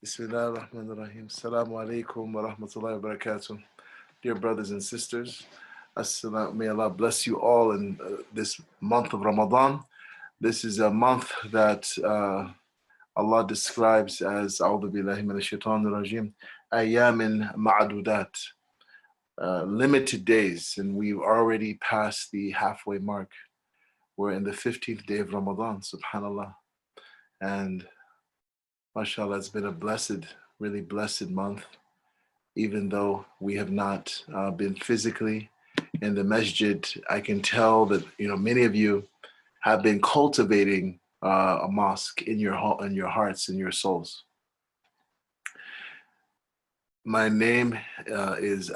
Bismillah ar-Rahman ar-Rahim. Assalamu alaikum wa rahmatullahi wa barakatuh. Dear brothers and sisters, may Allah bless you all in this month of Ramadan. This is a month that Allah describes as A'udhu billahi minash shaitanir rajim, ayamin ma'adudat, limited days, and we've already passed the halfway mark. We're in the 15th day of Ramadan, subhanallah. And mashallah, it's been a blessed, really blessed month, even though we have not been physically in the masjid. I can tell that many of you have been cultivating a mosque in your hearts, in your souls. My name is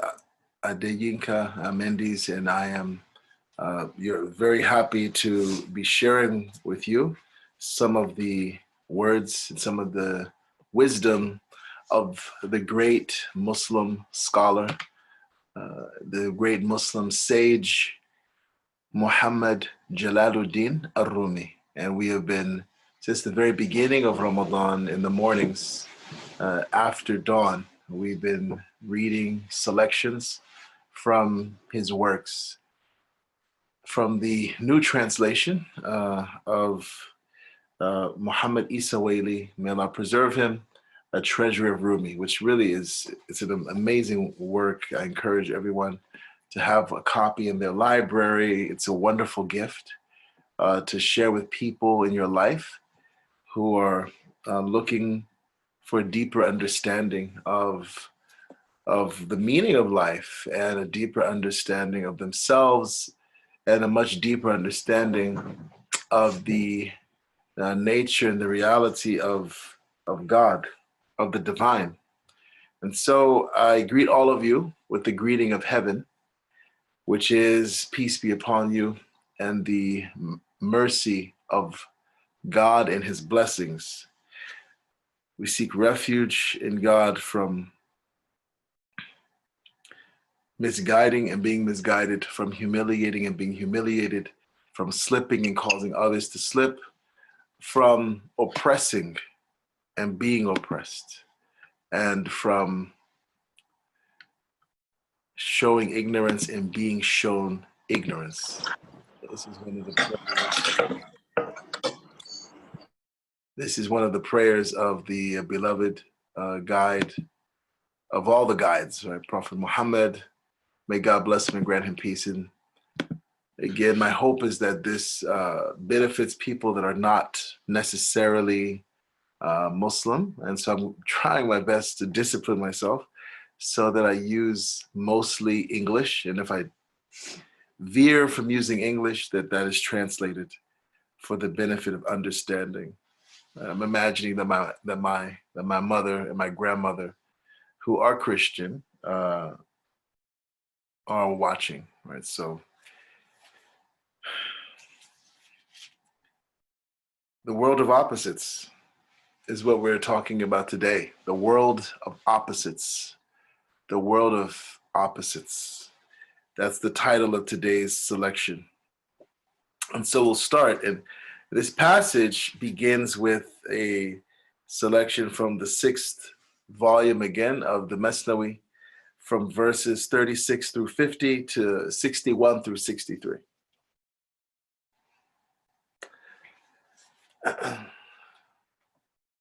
Adeyinka Mendes, and I am very happy to be sharing with you some of the words and some of the wisdom of the great Muslim scholar, the great Muslim sage, Muhammad Jalaluddin Rumi. And we have been, since the very beginning of Ramadan, in the mornings after dawn, we've been reading selections from his works. From the new translation of Muhammad Isa Wali, may Allah preserve him, a Treasury of Rumi, which really it's an amazing work. I encourage everyone to have a copy in their library. It's a wonderful gift to share with people in your life who are looking for a deeper understanding of the meaning of life and a deeper understanding of themselves and a much deeper understanding of the nature and the reality of God, of the divine. And so I greet all of you with the greeting of heaven, which is peace be upon you and the mercy of God and his blessings. We seek refuge in God from misguiding and being misguided, from humiliating and being humiliated, from slipping and causing others to slip, from oppressing and being oppressed, and from showing ignorance and being shown ignorance. This is one of the prayers of the beloved guide of all the guides, right? Prophet Muhammad. May God bless him and grant him peace. And again, my hope is that this benefits people that are not necessarily Muslim. And so I'm trying my best to discipline myself so that I use mostly English. And if I veer from using English, that is translated for the benefit of understanding. I'm imagining that my mother and my grandmother, who are Christian, are watching, right? So the world of opposites is what we're talking about today. The world of opposites. The world of opposites. That's the title of today's selection. And so we'll start. And this passage begins with a selection from the 6th volume again of the Mesnawi, from verses 36 through 50 to 61 through 63.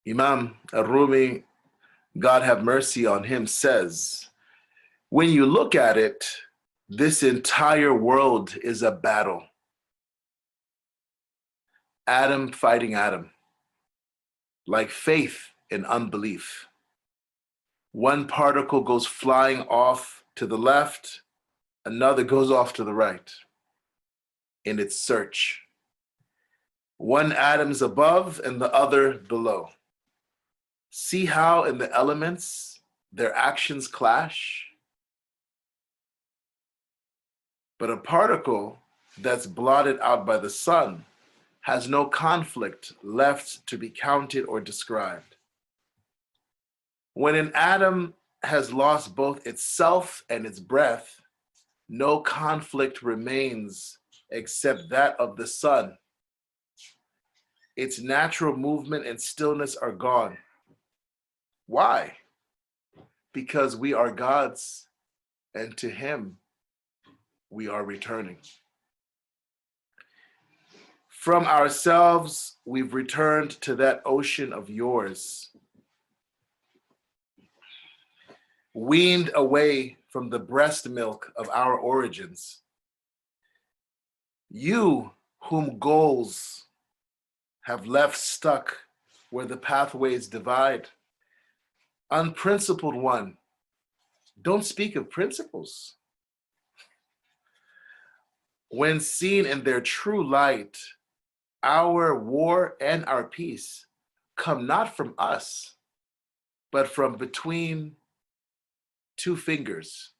Imam Rumi, God have mercy on him, says, when you look at it, this entire world is a battle. Adam fighting Adam, like faith and unbelief. One particle goes flying off to the left, another goes off to the right in its search. One atom's above and the other below. See how in the elements their actions clash? But a particle that's blotted out by the sun has no conflict left to be counted or described. When an atom has lost both itself and its breath, no conflict remains except that of the sun. Its natural movement and stillness are gone. Why? Because we are God's, and to him we are returning. From ourselves, we've returned to that ocean of yours, weaned away from the breast milk of our origins. You, whom goals have left stuck where the pathways divide, unprincipled one, don't speak of principles. When seen in their true light, our war and our peace come not from us, but from between two fingers,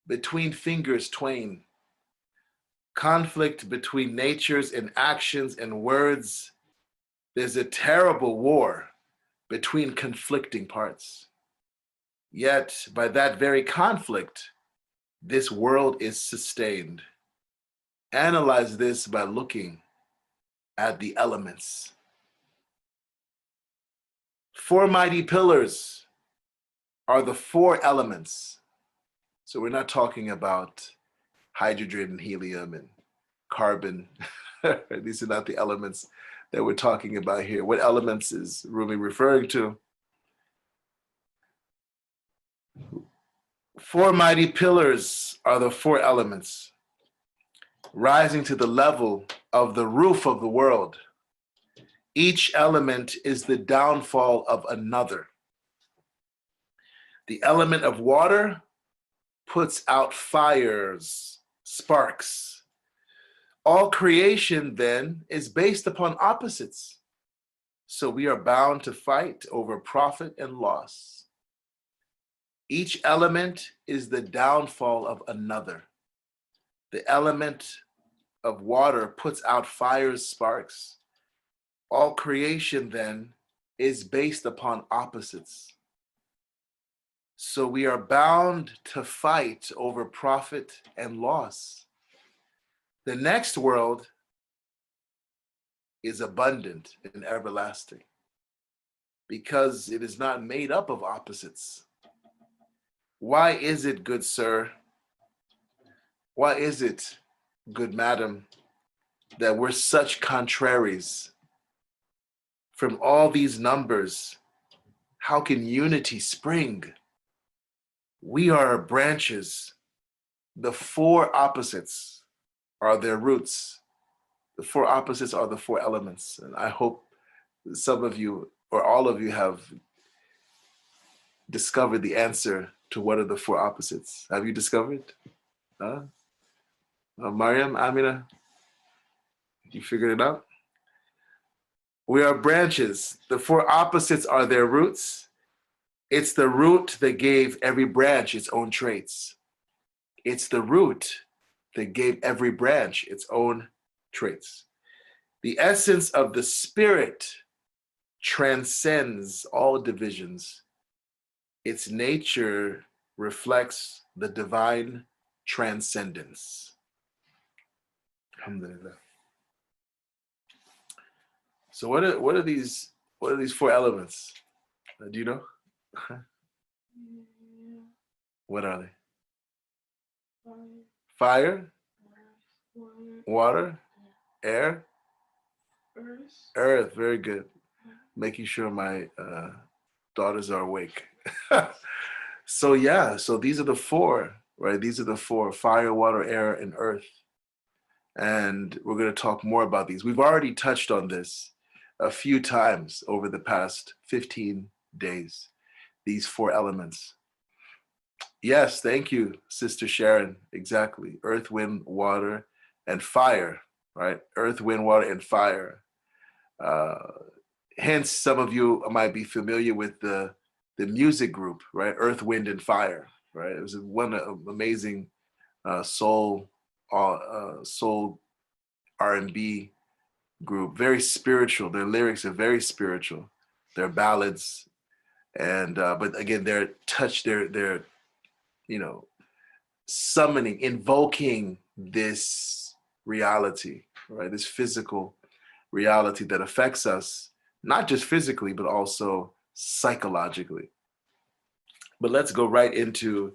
between fingers twain. Conflict between natures and actions and words. There's a terrible war between conflicting parts. Yet by that very conflict, this world is sustained. Analyze this by looking at the elements. Four mighty pillars are the four elements. So we're not talking about hydrogen, helium, and carbon. These are not the elements that we're talking about here. What elements is Rumi referring to? Four mighty pillars are the four elements, rising to the level of the roof of the world. Each element is the downfall of another. The element of water puts out fires, sparks. All creation then is based upon opposites. So we are bound to fight over profit and loss. Each element is the downfall of another. The element of water puts out fires, sparks. All creation then is based upon opposites. So we are bound to fight over profit and loss. The next world is abundant and everlasting because it is not made up of opposites. Why is it, good sir? Why is it, good madam, that we're such contraries? From all these numbers, how can unity spring? We are branches. The four opposites are their roots. The four opposites are the four elements. And I hope some of you or all of you have discovered the answer to what are the four opposites. Have you discovered? Mariam, Amina, you figured it out? We are branches. The four opposites are their roots. It's the root that gave every branch its own traits. It's the root that gave every branch its own traits. The essence of the spirit transcends all divisions. Its nature reflects the divine transcendence. Alhamdulillah. So what are these four elements? Do you know? What are they? Fire, water, air, earth. Very good. Making sure my daughters are awake. So yeah, so these are the four, right? These are the four: fire, water, air, and earth. And we're going to talk more about these. We've already touched on this a few times over the past 15 days, these four elements. Yes, thank you, Sister Sharon. Exactly. Earth, wind, water, and fire, right? Earth, wind, water, and fire. Hence, some of you might be familiar with the music group, right? Earth, Wind, and Fire, right? It was one amazing soul R&B group, very spiritual. Their lyrics are very spiritual. They're ballads, and but again, they're summoning, invoking this reality, right? This physical reality that affects us, not just physically, but also psychologically. But let's go right into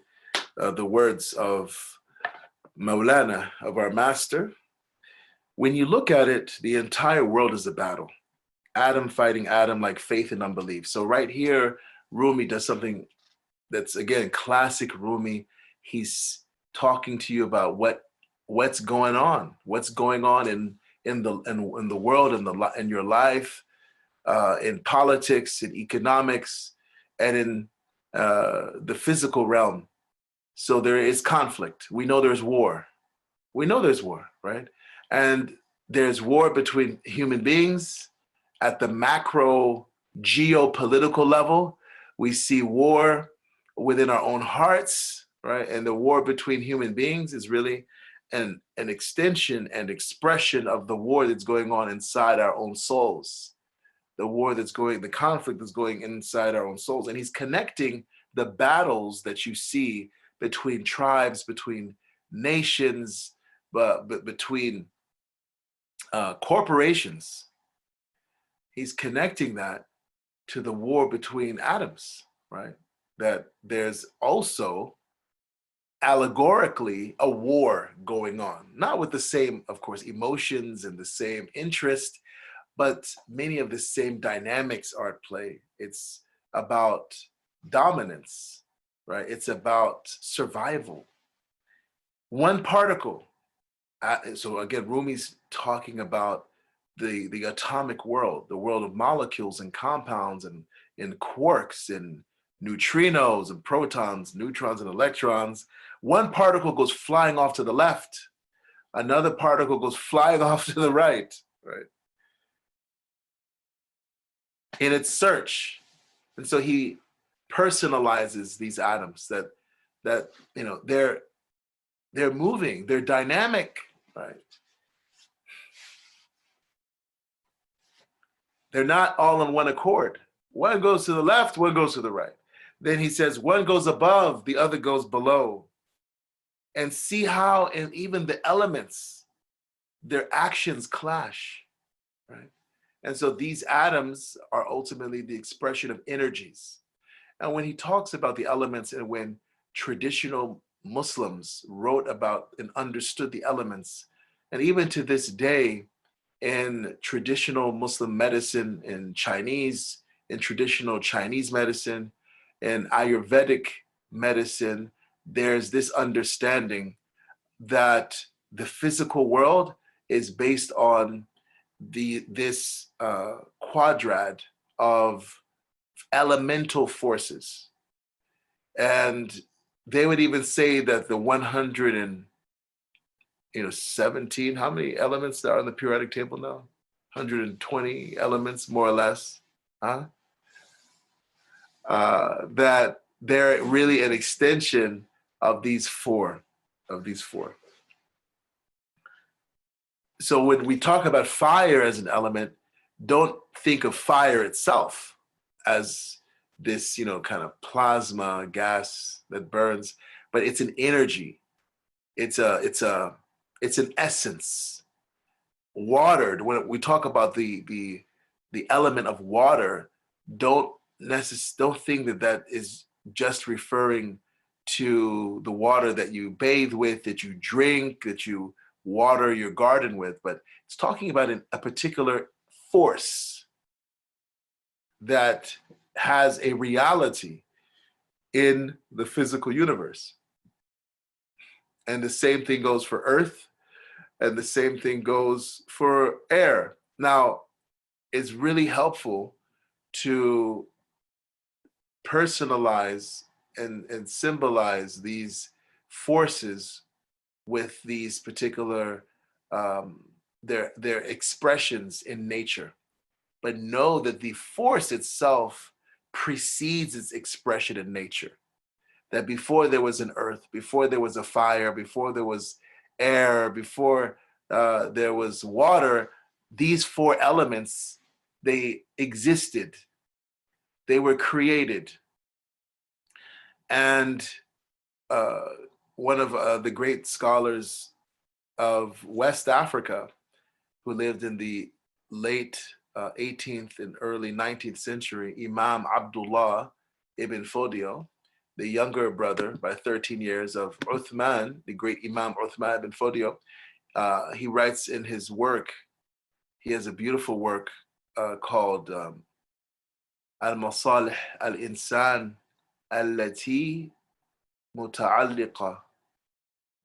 the words of Maulana, of our master. When you look at it, the entire world is a battle. Adam fighting Adam, like faith and unbelief. So right here, Rumi does something that's, again, classic Rumi. He's talking to you about what's going on in the world, in your life, in politics, in economics, and in the physical realm. So there is conflict. We know there's war. We know there's war, right? And there's war between human beings at the macro geopolitical level. We see war within our own hearts, right? And the war between human beings is really an extension and expression of the war that's going on inside our own souls. The conflict that's going inside our own souls. And he's connecting the battles that you see between tribes, between nations, but between corporations. He's connecting that to the war between atoms, right? That there's also allegorically a war going on, not with the same, of course, emotions and the same interest, but many of the same dynamics are at play. It's about dominance, right? It's about survival. One particle. So again, Rumi's talking about the atomic world, the world of molecules and compounds and quarks and neutrinos and protons, neutrons and electrons. One particle goes flying off to the left. Another particle goes flying off to the right, right? In its search. And so he personalizes these atoms that you know, they're moving, they're dynamic, right? They're not all in one accord. One goes to the left, one goes to the right. Then he says one goes above, the other goes below. And see how in even the elements, their actions clash, right? And so these atoms are ultimately the expression of energies. And when he talks about the elements, and when traditional Muslims wrote about and understood the elements, and even to this day, in traditional Muslim medicine, in traditional Chinese medicine, in Ayurvedic medicine, there's this understanding that the physical world is based on this quadrant of elemental forces. And they would even say that the 117, how many elements there are on the periodic table now? 120 elements, more or less, huh? That they're really an extension of these four. So when we talk about fire as an element, don't think of fire itself as this, kind of plasma gas that burns, but it's an energy. It's an essence. Water, when we talk about the element of water, don't think that is just referring to the water that you bathe with, that you drink, that you water your garden with, but it's talking about a particular force that has a reality in the physical universe. And the same thing goes for earth, and the same thing goes for air. Now, it's really helpful to personalize and symbolize these forces with these particular their expressions in nature, but know that the force itself precedes its expression in nature. That before there was an earth, before there was a fire, before there was air, before there was water, these four elements, they existed. They were created. And one of the great scholars of West Africa, who lived in the late 18th and early 19th century, Imam Abdullah ibn Fodio, the younger brother by 13 years of Uthman, the great Imam Uthman ibn Fodio. He writes in his work, he has a beautiful work called Al-Masalih al-Insan allati muta'alliqa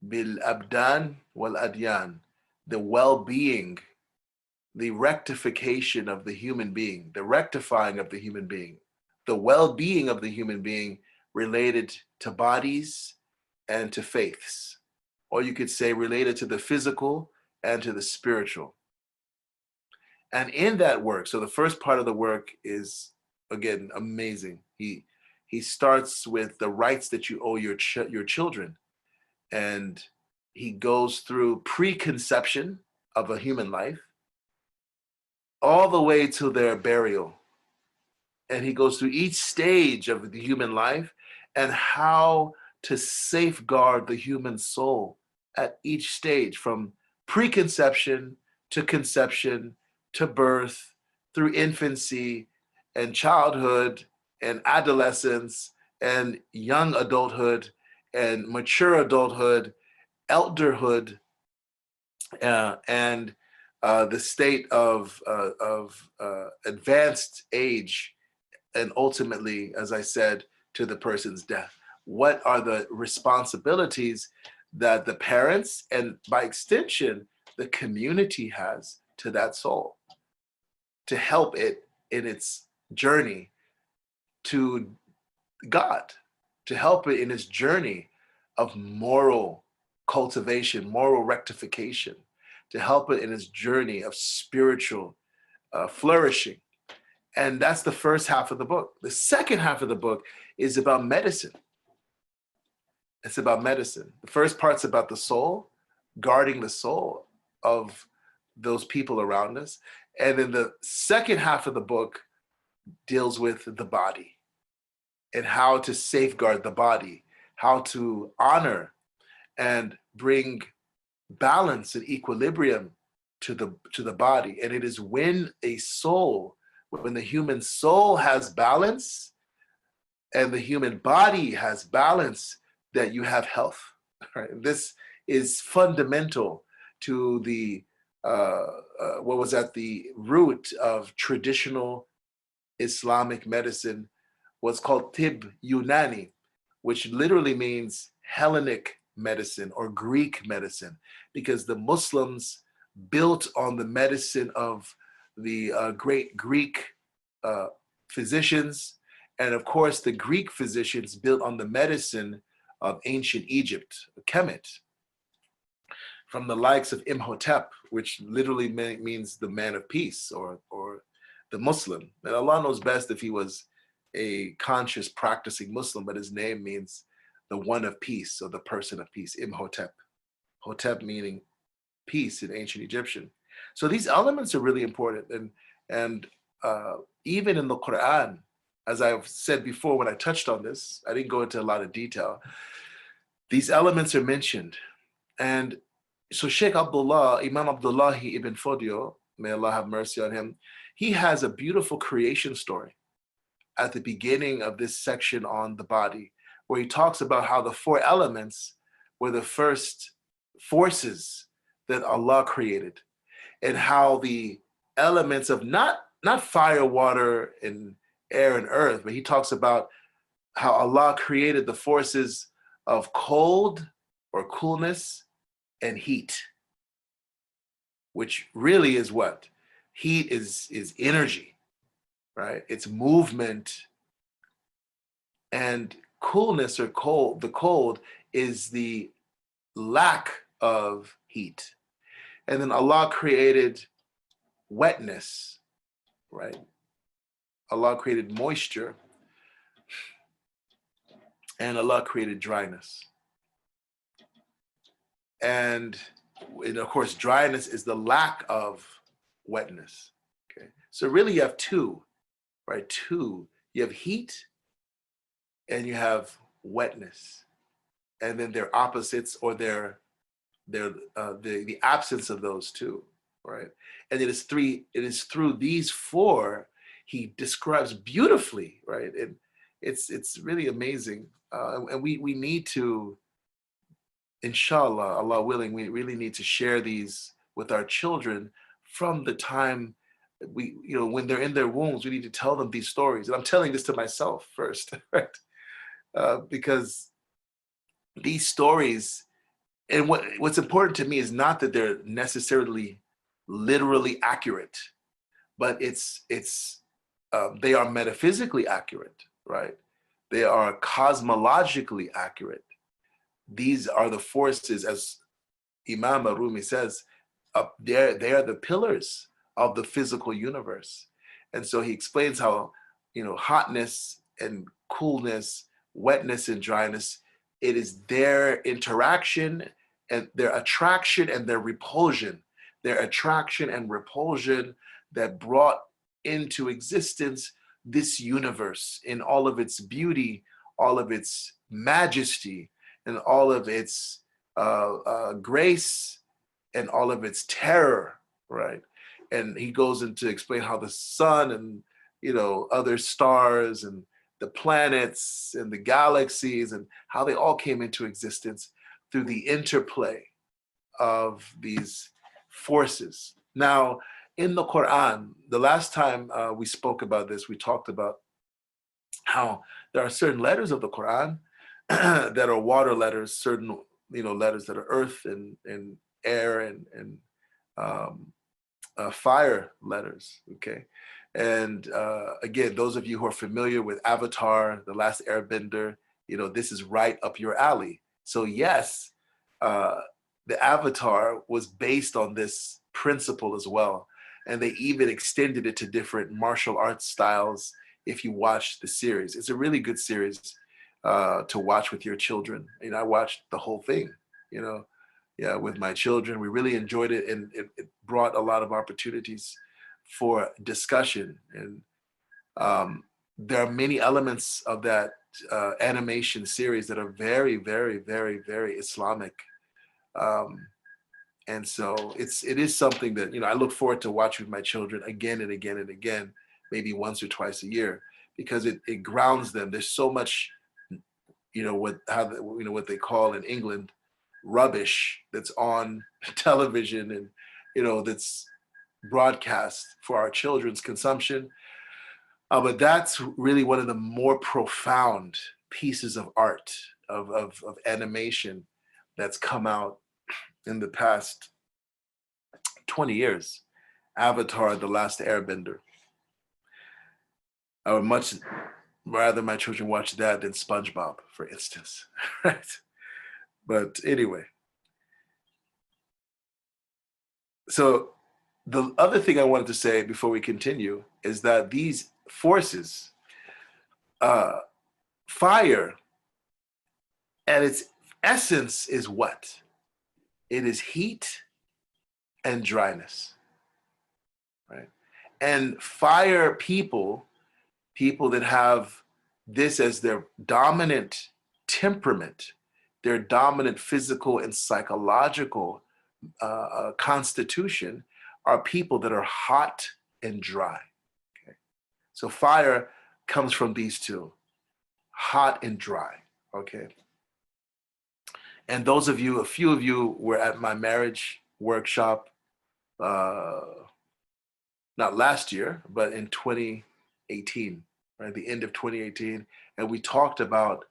bil-abdan wal-adyan, the well-being, the rectification of the human being, the rectifying of the human being, the well-being of the human being related to bodies and to faiths. Or you could say related to the physical and to the spiritual. And in that work, so the first part of the work is, again, amazing. He starts with the rights that you owe your children. And he goes through preconception of a human life, all the way to their burial. And he goes through each stage of the human life and how to safeguard the human soul at each stage, from preconception to conception to birth, through infancy and childhood and adolescence and young adulthood and mature adulthood, elderhood, and the state of advanced age, and ultimately, as I said, to the person's death. What are the responsibilities that the parents, and by extension, the community has to that soul, to help it in its journey to God, to help it in its journey of moral cultivation, moral rectification, to help it in its journey of spiritual flourishing. And that's the first half of the book. The second half of the book is about medicine. It's about medicine. The first part's about the soul, guarding the soul of those people around us. And then the second half of the book deals with the body and how to safeguard the body, how to honor and bring balance and equilibrium to the body. And it is when a soul, when the human soul has balance and the human body has balance, that you have health. Right? This is fundamental to the what was at the root of traditional Islamic medicine, what's called Tib Yunani, which literally means Hellenic medicine or Greek medicine, because the Muslims built on the medicine of the great Greek physicians, and of course the Greek physicians built on the medicine of ancient Egypt, Kemet, from the likes of Imhotep, which literally means the man of peace, or the Muslim. And Allah knows best if he was a conscious practicing Muslim, but his name means the one of peace, or the person of peace, Imhotep. Hotep meaning peace in ancient Egyptian. So these elements are really important. And even in the Quran, as I've said before when I touched on this, I didn't go into a lot of detail, these elements are mentioned. And so Sheikh Abdullah, Imam Abdullah ibn Fodio, may Allah have mercy on him, he has a beautiful creation story at the beginning of this section on the body, where he talks about how the four elements were the first forces that Allah created, and how the elements of not fire, water, and air and earth, but he talks about how Allah created the forces of cold or coolness and heat, which really is what? Heat is energy, right? It's movement. And coolness or cold, the cold is the lack of heat. And then Allah created wetness, right? Allah created moisture, and Allah created dryness. And of course, dryness is the lack of wetness. Okay, so really you have two, right? Two. You have heat and you have wetness, and then they're opposites, or they're the absence of those two. right? And it is through these four he describes beautifully, right? And it's really amazing. And we need to, inshallah, Allah willing, we really need to share these with our children from the time when they're in their wombs. We need to tell them these stories. And I'm telling this to myself first, right? Because these stories, and what's important to me is not that they're necessarily literally accurate, but they are metaphysically accurate, right? They are cosmologically accurate. These are the forces, as Imam Rumi says, they are the pillars of the physical universe. And so he explains how, hotness and coolness, wetness and dryness, it is their interaction and their attraction and their repulsion, that brought into existence this universe in all of its beauty, all of its majesty, and all of its grace, and all of its terror, right? And he goes into explain how the sun and other stars and the planets and the galaxies and how they all came into existence through the interplay of these forces. Now, in the Quran, the last time we spoke about this, we talked about how there are certain letters of the Quran that are water letters, certain letters that are earth and air and fire letters. Okay, and again, those of you who are familiar with Avatar, The Last Airbender, this is right up your alley. So yes, the Avatar was based on this principle as well, and they even extended it to different martial arts styles. If you watch the series, it's a really good series to watch with your children. I watched the whole thing, with my children. We really enjoyed it, and it brought a lot of opportunities for discussion. And there are many elements of that animation series that are very, very, very, very Islamic. And so it is something that, I look forward to watching with my children again and again and again, maybe once or twice a year, because it grounds them. There's so much, what they call in England rubbish that's on television and, that's broadcast for our children's consumption. But that's really one of the more profound pieces of art, of animation that's come out in the past 20 years. Avatar, The Last Airbender. I would much rather my children watch that than SpongeBob, for instance, right? But anyway. So the other thing I wanted to say before we continue is that these forces, fire at its essence is what? It is heat and dryness, right? And fire people that have this as their dominant temperament, their dominant physical and psychological constitution, are people that are hot and dry. Okay? So fire comes from these two, hot and dry. Okay. And those of you, a few of you were at my marriage workshop, not last year, but in 2018, right? The end of 2018. And we talked about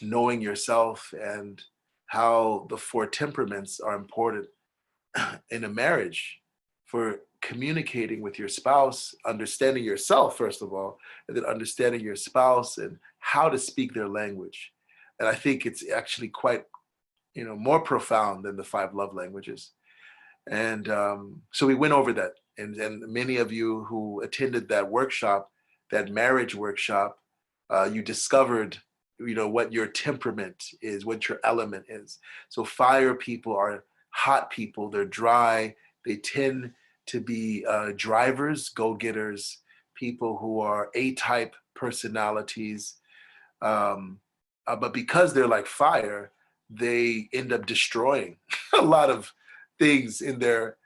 knowing yourself and how the four temperaments are important in a marriage for communicating with your spouse, understanding yourself, first of all, and then understanding your spouse and how to speak their language. And I think it's actually quite, more profound than the 5 love languages. And so we went over that. And many of you who attended that workshop, that marriage workshop, you discovered, what your temperament is, what your element is. So fire people are hot people. They're dry. They tend to be drivers, go-getters, people who are A-type personalities. But because they're like fire, they end up destroying a lot of things in their,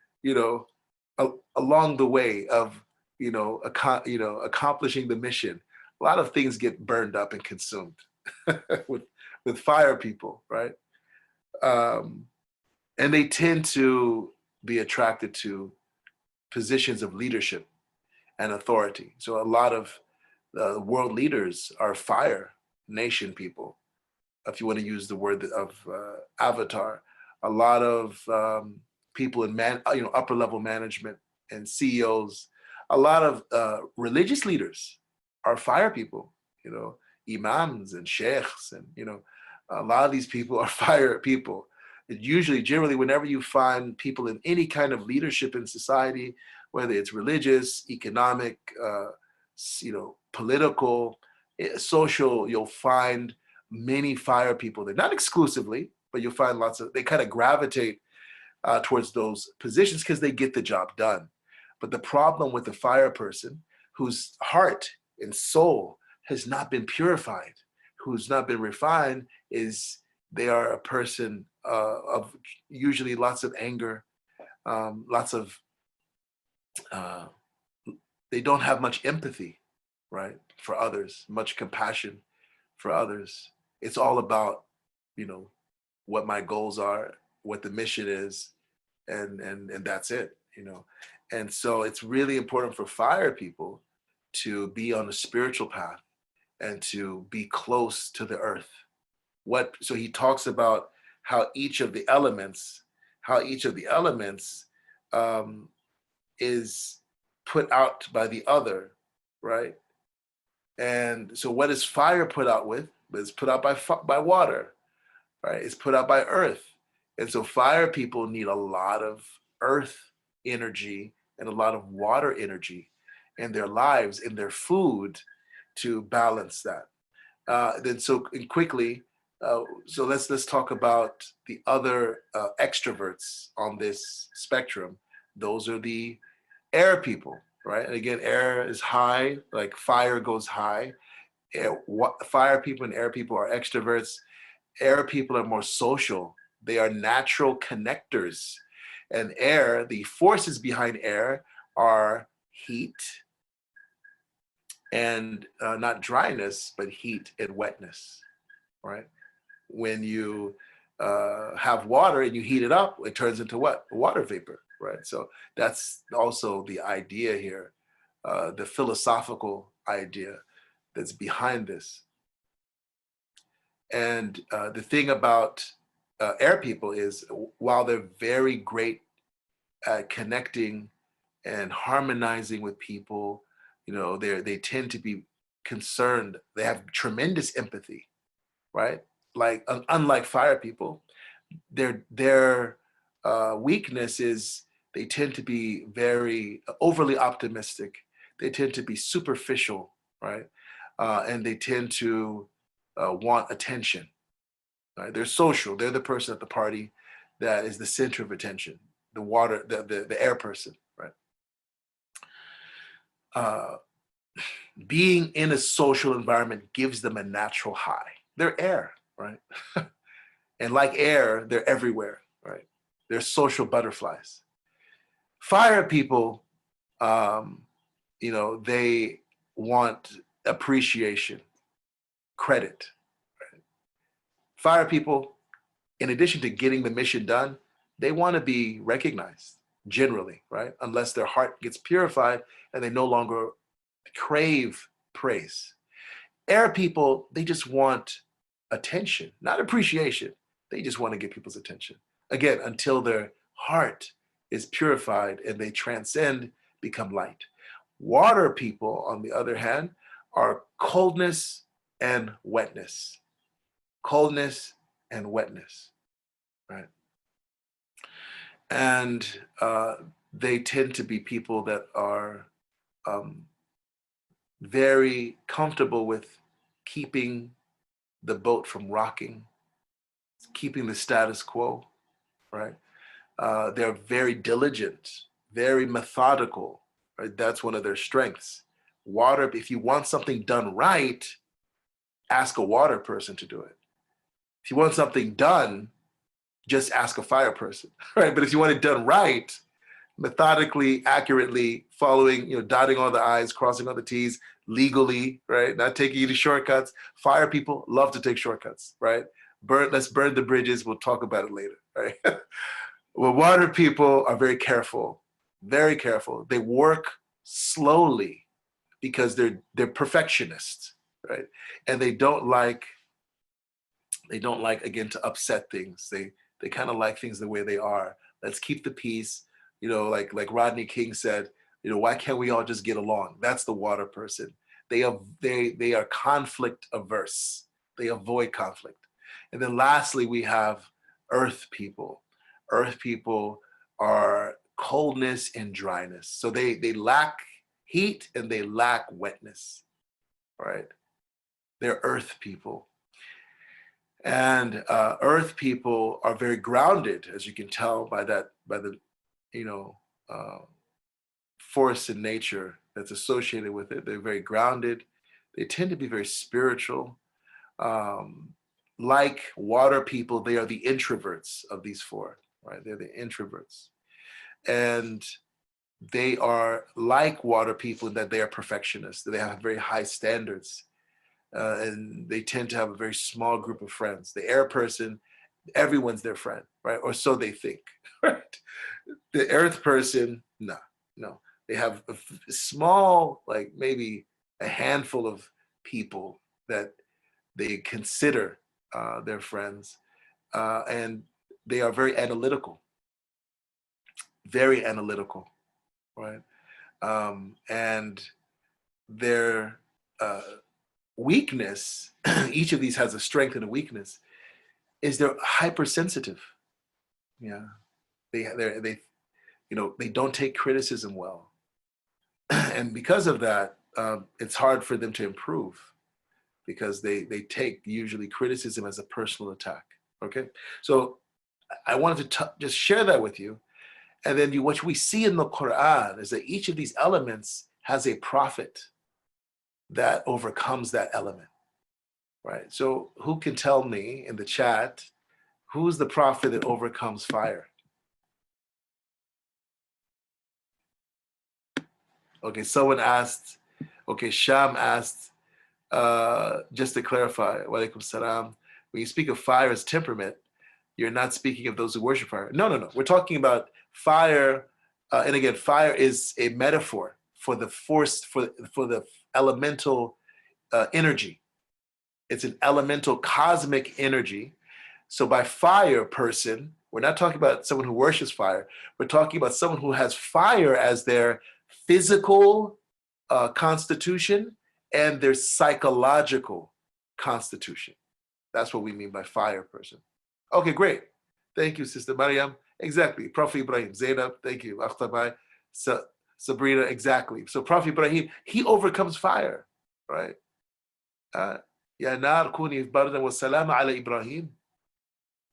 along the way of, accomplishing the mission, a lot of things get burned up and consumed with fire people, right? And they tend to be attracted to positions of leadership and authority. So a lot of world leaders are fire nation people, if you want to use the word of avatar. A lot of people in upper level management and CEOs, a lot of religious leaders are fire people, imams and sheikhs, and a lot of these people are fire people. Generally, whenever you find people in any kind of leadership in society, whether it's religious, economic, political, social, you'll find many fire people there. Not exclusively, but you'll find they kind of gravitate towards those positions because they get the job done. But the problem with the fire person whose heart and soul has not been purified, who's not been refined, is they are a person of usually lots of anger, lots of, they don't have much empathy, right, for others, much compassion for others. It's all about, what my goals are, what the mission is, and that's it, And so it's really important for fire people to be on a spiritual path and to be close to the earth. So he talks about how each of the elements is put out by the other, right? And so what is fire put out with? It's put out by water, right? It's put out by earth. And so fire people need a lot of earth energy and a lot of water energy in their lives, in their food, to balance that. So let's talk about the other extroverts on this spectrum. Those are the air people, right? And again, air is high, like fire goes high. Fire people and air people are extroverts. Air people are more social. They are natural connectors. And air, the forces behind air are heat and not dryness, but heat and wetness, right? When you have water and you heat it up, it turns into what? Water vapor, right? So that's also the idea here, the philosophical idea that's behind this. And the thing about air people is, while they're very great at connecting and harmonizing with people, they tend to be concerned. They have tremendous empathy, right? Like unlike fire people, their weakness is they tend to be very overly optimistic. They tend to be superficial, right? And they tend to want attention. Right? They're social. They're the person at the party that is the center of attention. The air person, right? Being in a social environment gives them a natural high. They're air, right? And like air, they're everywhere, right? They're social butterflies. Fire people, they want appreciation, credit. Right? Fire people, in addition to getting the mission done, they want to be recognized generally, right? Unless their heart gets purified and they no longer crave praise. Air people, they just want attention, not appreciation. They just want to get people's attention. Again, until their heart is purified and they transcend, become light. Water people, on the other hand, are coldness and wetness. Coldness and wetness, right? And they tend to be people that are very comfortable with keeping the boat from rocking, keeping the status quo, right? They're very diligent, very methodical, right? That's one of their strengths. Water, if you want something done right, ask a water person to do it. If you want something done, just ask a fire person, right? But if you want it done right, methodically, accurately, following, dotting all the I's, crossing all the T's, legally, right? Not taking any shortcuts. Fire people love to take shortcuts, right? Let's burn the bridges. We'll talk about it later, right? Well, water people are very careful, very careful. They work slowly because they're perfectionists, right? And they don't like again to upset things. They kind of like things the way they are. Let's keep the peace. Like Rodney King said, why can't we all just get along? That's the water person. They are conflict averse. They avoid conflict. And then lastly, we have earth people. Earth people are coldness and dryness. So they lack heat and they lack wetness, right? They're earth people. And earth people are very grounded, as you can tell by the force in nature that's associated with it. They're very grounded. They tend to be very spiritual. Like water people, they are the introverts of these four, right? They're the introverts. And they are like water people in that they are perfectionists. They have very high standards. And they tend to have a very small group of friends. The air person, everyone's their friend, right? Or so they think, right? The earth person, no. They have a small, like maybe a handful of people that they consider their friends. And they are very analytical, right? And their weakness, each of these has a strength and a weakness, is they're hypersensitive. Yeah, they don't take criticism well, and because of that, it's hard for them to improve because they take usually criticism as a personal attack. Okay, so I wanted to just share that with you, and then what we see in the Quran is that each of these elements has a prophet that overcomes that element. Right. So who can tell me in the chat, who's the prophet that overcomes fire? Okay, someone asked, okay, Sham asked, just to clarify, wa alaikum salam, when you speak of fire as temperament, you're not speaking of those who worship fire. No. We're talking about fire, and again, fire is a metaphor for the force, for the elemental energy. It's an elemental cosmic energy. So by fire person, we're not talking about someone who worships fire. We're talking about someone who has fire as their physical constitution and their psychological constitution. That's what we mean by fire person. Okay, great. Thank you, Sister Mariam. Exactly. Prophet Ibrahim. Zainab, thank you. Akhtabai. Sabrina, exactly. So Prophet Ibrahim, he overcomes fire, right? Ya nar kuni bardan wa salama ala Ibrahim.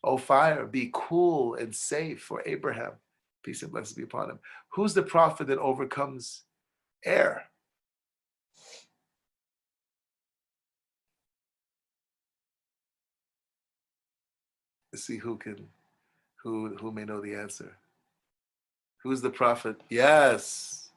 O fire, be cool and safe for Abraham. Peace and blessings be upon him. Who's the prophet that overcomes air? Let's see who may know the answer. Who's the prophet? Yes,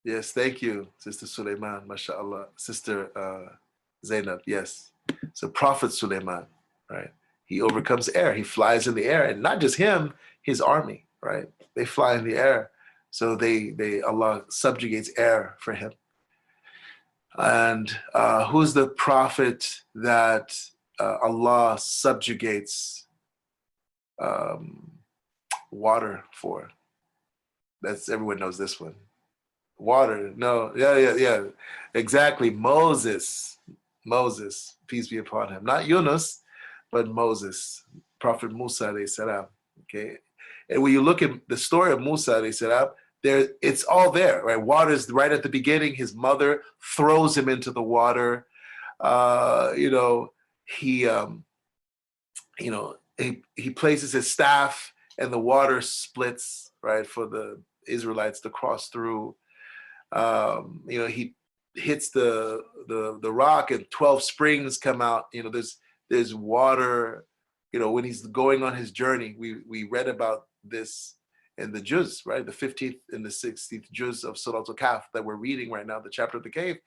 thank you, Sister Suleiman, mashallah. Sister Zainab, yes. So Prophet Suleiman, right? He overcomes air. He flies in the air, and not just him, his army, right? They fly in the air. So Allah subjugates air for him. And who's the prophet that Allah subjugates water for? Everyone knows this one. Water, no, yeah, exactly. Moses, peace be upon him. Not Yunus, but Moses, Prophet Musa alayhi salam. Okay, and when you look at the story of Musa alayhi salam, it's all there, right? Water's right at the beginning. His mother throws him into the water. He places his staff, and the water splits, right, for the Israelites to cross through. He hits the rock, and 12 springs come out. There's water. When he's going on his journey, we read about this in the juz, right? The 15th and the 16th juz of Surah Al-Kahf that we're reading right now, the chapter of the cave.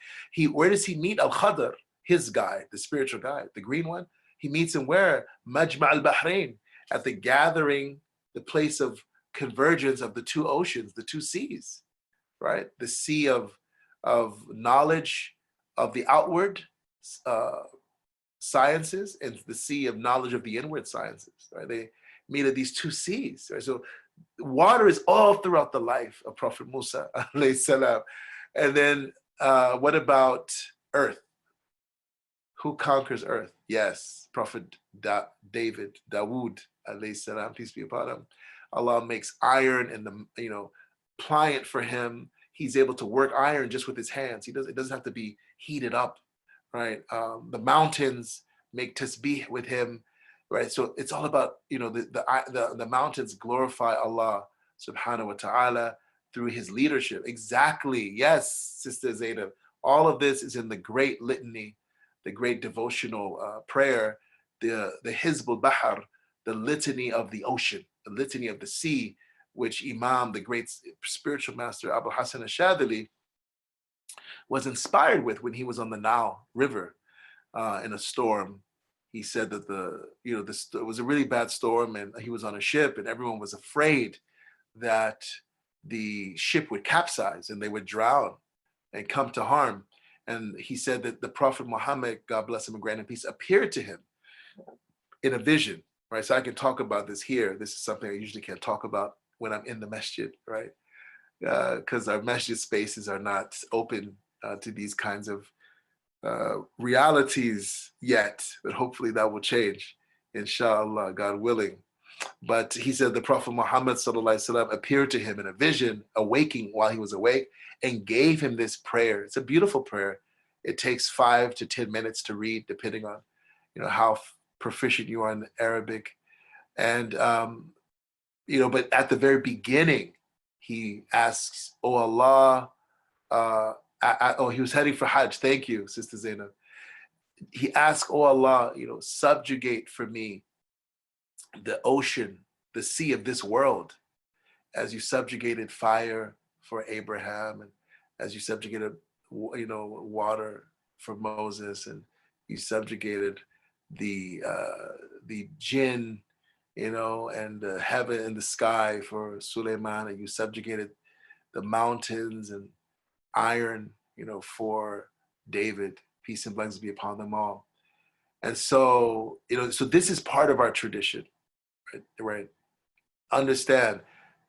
Where does he meet Al-Khadr, his guide, the spiritual guide, the green one? He meets him where? Majma' al-Bahrain, at the gathering, the place of convergence of the two oceans, the two seas, right? The sea of knowledge of the outward sciences and the sea of knowledge of the inward sciences, right? They meet at these two seas, right? So water is all throughout the life of Prophet Musa, alayhi salam. And then what about earth? Who conquers earth? Yes, Prophet Dawood, alayhi salam, peace be upon him. Allah makes iron and pliant for him. He's able to work iron just with his hands. It doesn't have to be heated up, right? The mountains make tasbih with him, right? So it's all about, the mountains glorify Allah subhanahu wa ta'ala through his leadership. Exactly. Yes, Sister Zainab. All of this is in the great litany, the great devotional prayer, the Hizbul Bahar, the litany of the ocean, the litany of the sea, which Imam, the great spiritual master, Abu Hassan al-Shadhili, was inspired with when he was on the Nile River in a storm. He said that it was a really bad storm, and he was on a ship, and everyone was afraid that the ship would capsize and they would drown and come to harm. And he said that the Prophet Muhammad, God bless him and grant him peace, appeared to him in a vision, right? So I can talk about this here. This is something I usually can't talk about when I'm in the masjid, right? Because our masjid spaces are not open to these kinds of realities yet, but hopefully that will change, inshallah, God willing. But he said the Prophet Muhammad sallallahu alaihi wasallam appeared to him in a vision, awaking while he was awake, and gave him this prayer. It's a beautiful prayer. It takes 5 to 10 minutes to read, depending on, how proficient you are in Arabic. And, but at the very beginning, he asks, "Oh Allah," he was heading for Hajj. Thank you, Sister Zainab. He asked, "Oh Allah, subjugate for me the ocean, the sea of this world, as you subjugated fire for Abraham, and as you subjugated, water for Moses, and you subjugated the jinn, and the heaven and the sky for Suleiman, and you subjugated the mountains and iron, for David. Peace and blessings be upon them all." And so, so this is part of our tradition, right? Understand,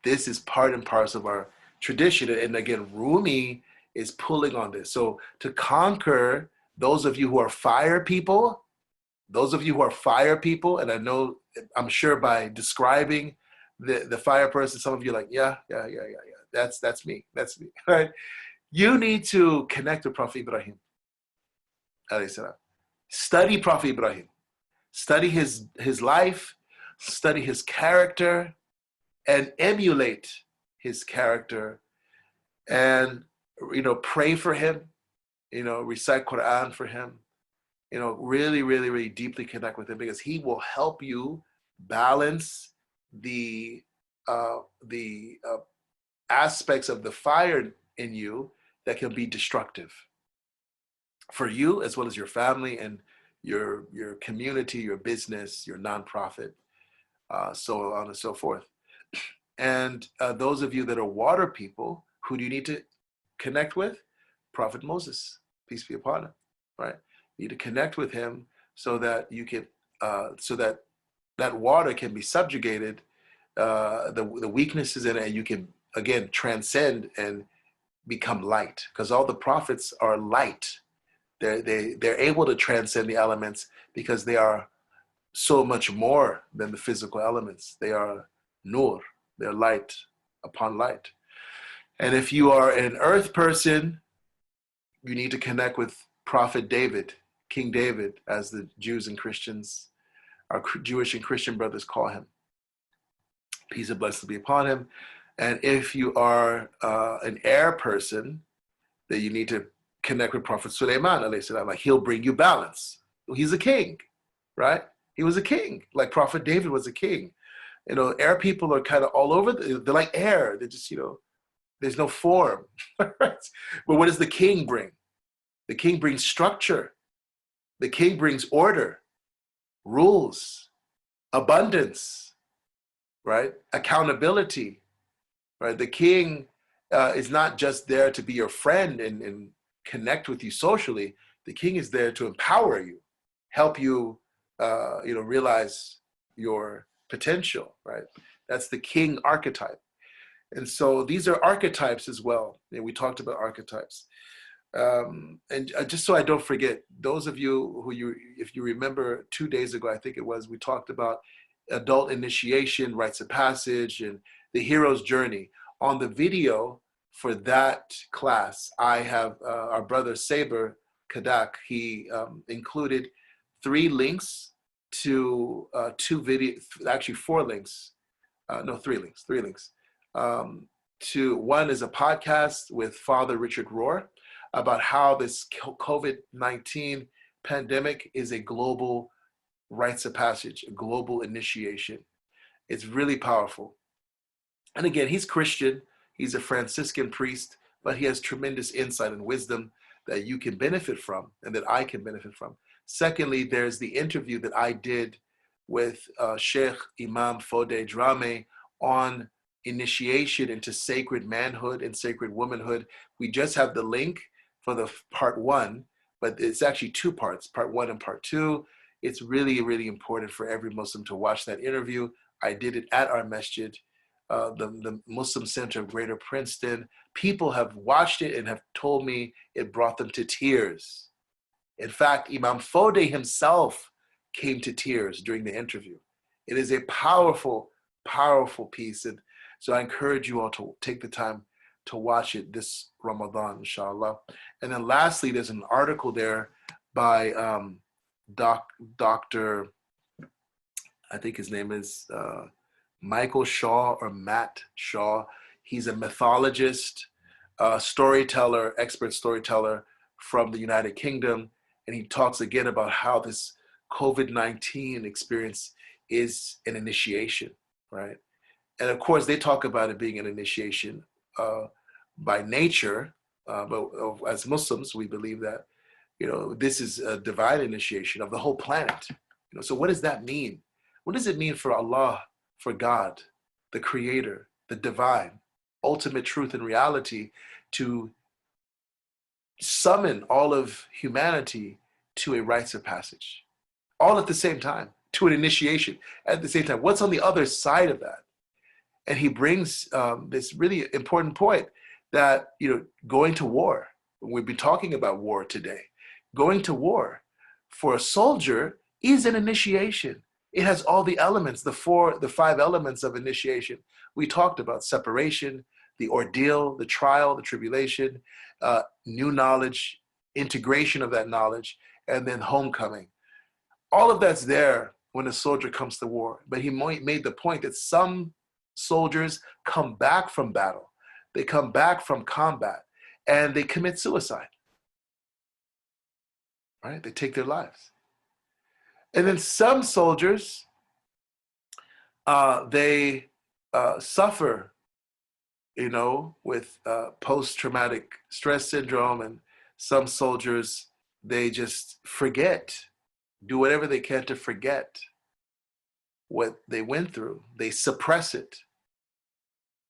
this is part and parcel of our tradition. And again, Rumi is pulling on this. So to conquer those of you who are fire people, and I'm sure by describing the fire person, some of you are like, yeah, that's me, right? You need to connect with Prophet Ibrahim, alayhi salam. Study Prophet Ibrahim, study his life, study his character, and emulate his character, and pray for him, recite Quran for him, really, really, really deeply connect with him, because he will help you balance the aspects of the fire in you that can be destructive for you, as well as your family and your community, your business, your nonprofit, so on and so forth. And those of you that are water people, who do you need to connect with? Prophet Moses, peace be upon him, right? You need to connect with him so that you can, so that water can be subjugated, the weaknesses in it, and you can, again, transcend and become light, because all the prophets are light. They're able to transcend the elements because they are so much more than the physical elements. They are nur, they're light upon light. And if you are an earth person, you need to connect with Prophet David, King David, as the Jews and Christians, our Jewish and Christian brothers call him. Peace and blessings be upon him. And if you are an air person, then you need to connect with Prophet Suleiman, alayhi salam. Like, he'll bring you balance. He's a king, right? He was a king, like Prophet David was a king. Air people are kind of all over. They're like air. They're just, there's no form. But what does the king bring? The king brings structure. The king brings order, rules, abundance, right? Accountability, right? The king is not just there to be your friend and connect with you socially. The king is there to empower you, help you, realize your potential, right? That's the king archetype. And so these are archetypes as well. And we talked about archetypes. And just so I don't forget, those of you if you remember 2 days ago, I think it was, we talked about adult initiation, rites of passage, and the hero's journey. On the video for that class, I have our brother Saber Kadak. He included 3 links to 2 videos, actually 4 links, no, 3 links, 3 links. To one is a podcast with Father Richard Rohr about how this COVID-19 pandemic is a global rites of passage, a global initiation. It's really powerful. And again, he's Christian, he's a Franciscan priest, but he has tremendous insight and wisdom that you can benefit from and that I can benefit from. Secondly, there's the interview that I did with Sheikh Imam Fode Drame on initiation into sacred manhood and sacred womanhood. We just have the link for the part 1, but it's actually 2 parts, part 1 and part 2. It's really, really important for every Muslim to watch that interview. I did it at our masjid, the Muslim Center of Greater Princeton. People have watched it and have told me it brought them to tears. In fact, Imam Fode himself came to tears during the interview. It is a powerful, powerful piece. And so I encourage you all to take the time to watch it this Ramadan, inshallah. And then lastly, there's an article there by Dr. I think his name is Michael Shaw or Matt Shaw. He's a mythologist, storyteller, expert storyteller from the United Kingdom. And he talks again about how this COVID-19 experience is an initiation, right? And of course, they talk about it being an initiation by nature, but as Muslims, we believe that, this is a divine initiation of the whole planet. So what does that mean? What does it mean for Allah, for God, the creator, the divine, ultimate truth and reality, to summon all of humanity to a rites of passage, all at the same time, to an initiation at the same time? What's on the other side of that? And he brings this really important point that, going to war, we've been talking about war today, going to war for a soldier is an initiation. It has all the elements, the 5 elements of initiation. We talked about separation, the ordeal, the trial, the tribulation, new knowledge, integration of that knowledge, and then homecoming. All of that's there when a soldier comes to war. But he made the point that some soldiers come back from battle. They come back from combat and they commit suicide, right? They take their lives. And then some soldiers, they suffer, with post-traumatic stress syndrome. And some soldiers, they just forget, do whatever they can to forget what they went through. They suppress it,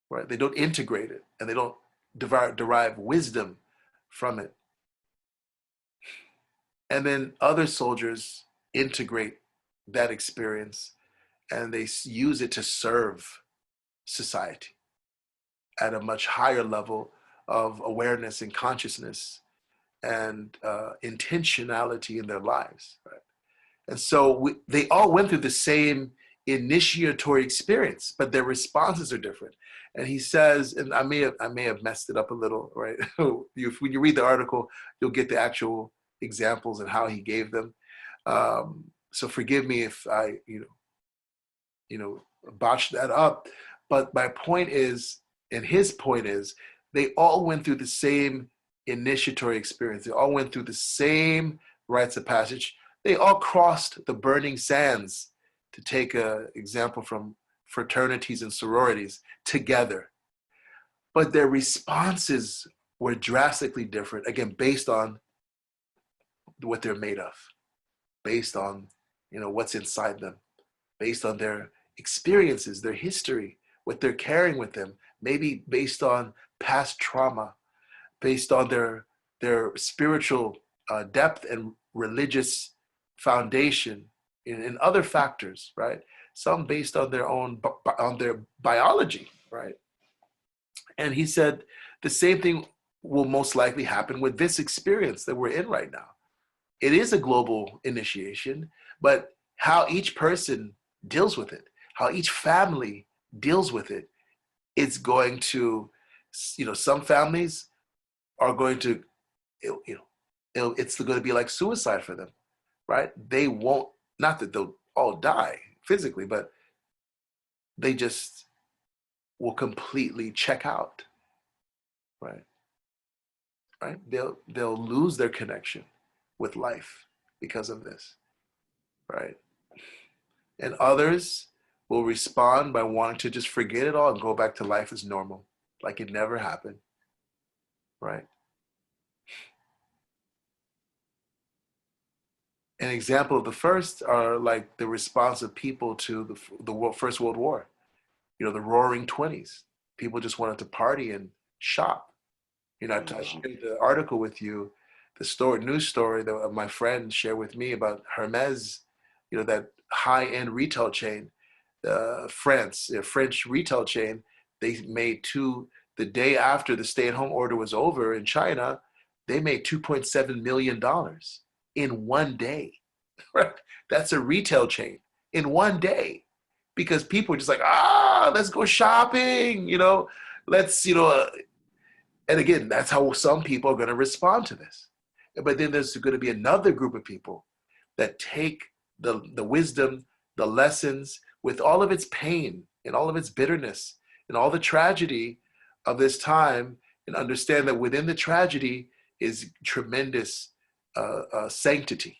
right? They don't integrate it, and they don't derive wisdom from it. And then other soldiers integrate that experience and they use it to serve society at a much higher level of awareness and consciousness and intentionality in their lives, right? And so they all went through the same initiatory experience, but their responses are different. And he says, and I may have messed it up a little, right? When you read the article, you'll get the actual examples and how he gave them. So forgive me if I, botched that up. But my point is, and his point is, they all went through the same initiatory experience. They all went through the same rites of passage. They all crossed the burning sands, to take an example from fraternities and sororities together. But their responses were drastically different, again, based on what they're made of, based on, what's inside them, based on their experiences, their history, what they're carrying with them, maybe based on past trauma, based on their spiritual depth and religious foundation, and other factors, right? Some based on their biology, right? And he said the same thing will most likely happen with this experience that we're in right now. It is a global initiation, but how each person deals with it, how each family deals with it, it's going to, some families are going to, it's going to be like suicide for them, right? They won't, not that they'll all die physically, but they just will completely check out, right? Right? They'll lose their connection with life because of this, right? And others will respond by wanting to just forget it all and go back to life as normal, like it never happened, right? An example of the first are like the response of people to the First World War, the Roaring Twenties. People just wanted to party and shop. I shared the article with you, the news story that my friend shared with me about Hermes, that high-end retail chain, French retail chain. They made the day after the stay-at-home order was over in China, they made $2.7 million in one day. Right? That's a retail chain in one day, because people are just like, let's go shopping, let's, and again, that's how some people are going to respond to this. But then there's going to be another group of people that take the wisdom, the lessons, with all of its pain and all of its bitterness and all the tragedy of this time, and understand that within the tragedy is tremendous sanctity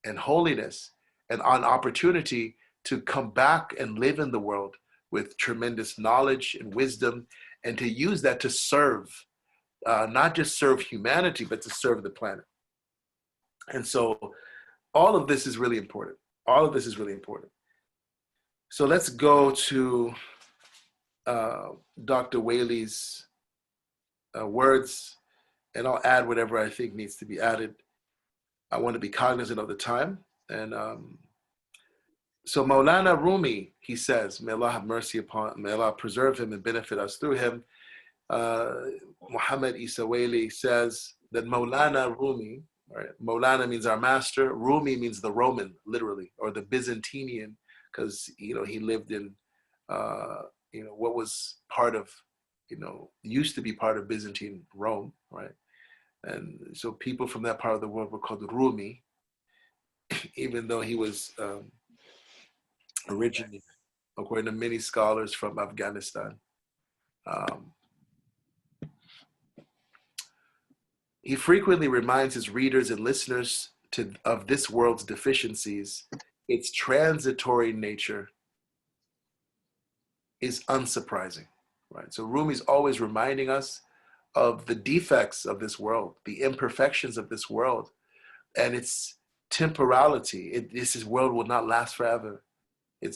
and holiness, and an opportunity to come back and live in the world with tremendous knowledge and wisdom, and to use that to serve, not just serve humanity, but to serve the planet. And so all of this is really important. All of this is really important. So let's go to Dr. Whaley's words, and I'll add whatever I think needs to be added. I want to be cognizant of the time. And so Maulana Rumi, he says, may Allah have mercy upon, may Allah preserve him and benefit us through him. Muhammad Isa Whaley says that Maulana Rumi, right? Maulana means our master. Rumi means the Roman, literally, or the Byzantinian, because he lived in what was part of, used to be part of Byzantine Rome, right? And so people from that part of the world were called Rumi, even though he was originally, according to many scholars, from Afghanistan. He frequently reminds his readers and listeners of this world's deficiencies. Its transitory nature is unsurprising, right? So Rumi's always reminding us of the defects of this world, the imperfections of this world, and its temporality. This world will not last forever. It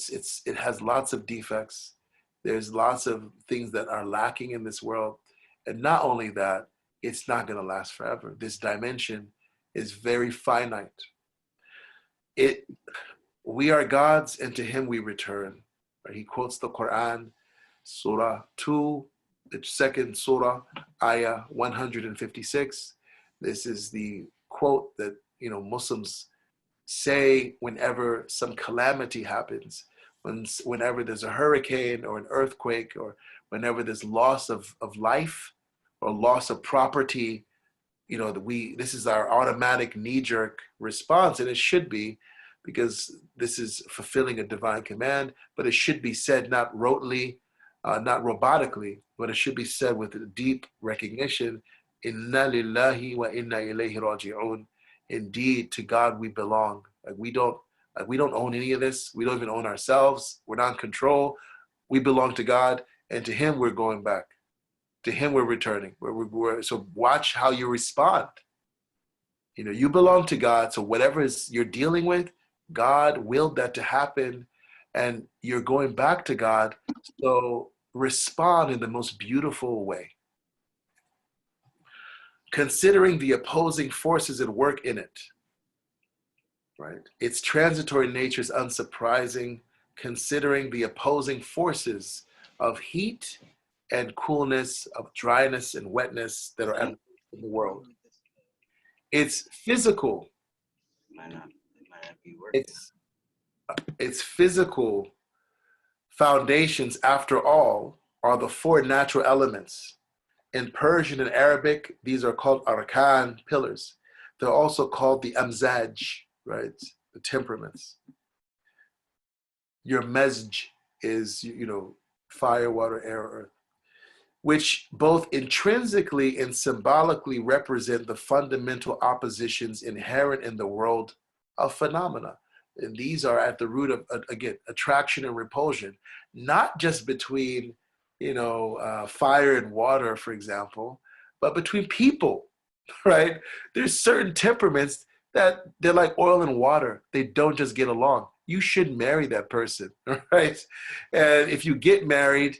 has lots of defects. There's lots of things that are lacking in this world. And not only that, it's not going to last forever. This dimension is very finite. We are God's, and to him we return. He quotes the Quran, Surah 2, the second Surah, Ayah 156. This is the quote that Muslims say whenever some calamity happens, whenever there's a hurricane or an earthquake, or whenever there's loss of life or loss of property. This is our automatic knee-jerk response, and it should be, because this is fulfilling a divine command, but it should be said not rotely, not robotically, but it should be said with a deep recognition. Inna lillahi wa inna ilayhi raji'un. Indeed, to God we belong. We don't own any of this. We don't even own ourselves. We're not in control. We belong to God, and to him we're going back. To him we're returning. So watch how you respond. You know, you belong to God, so whatever you're dealing with, God willed that to happen, and you're going back to God. So respond in the most beautiful way, considering the opposing forces at work in it. Right? Its transitory nature is unsurprising, considering the opposing forces of heat and coolness, of dryness and wetness that are in the world. It's physical. Its physical foundations, after all, are the four natural elements. In Persian and Arabic, these are called arkan, pillars. They're also called the amzaj, right? The temperaments. Your mezj is, fire, water, air, earth, which both intrinsically and symbolically represent the fundamental oppositions inherent in the world of phenomena. And these are at the root of, again, attraction and repulsion, not just between, fire and water, for example, but between people, right? There's certain temperaments that they're like oil and water. They don't just get along. You should marry that person, right? And if you get married,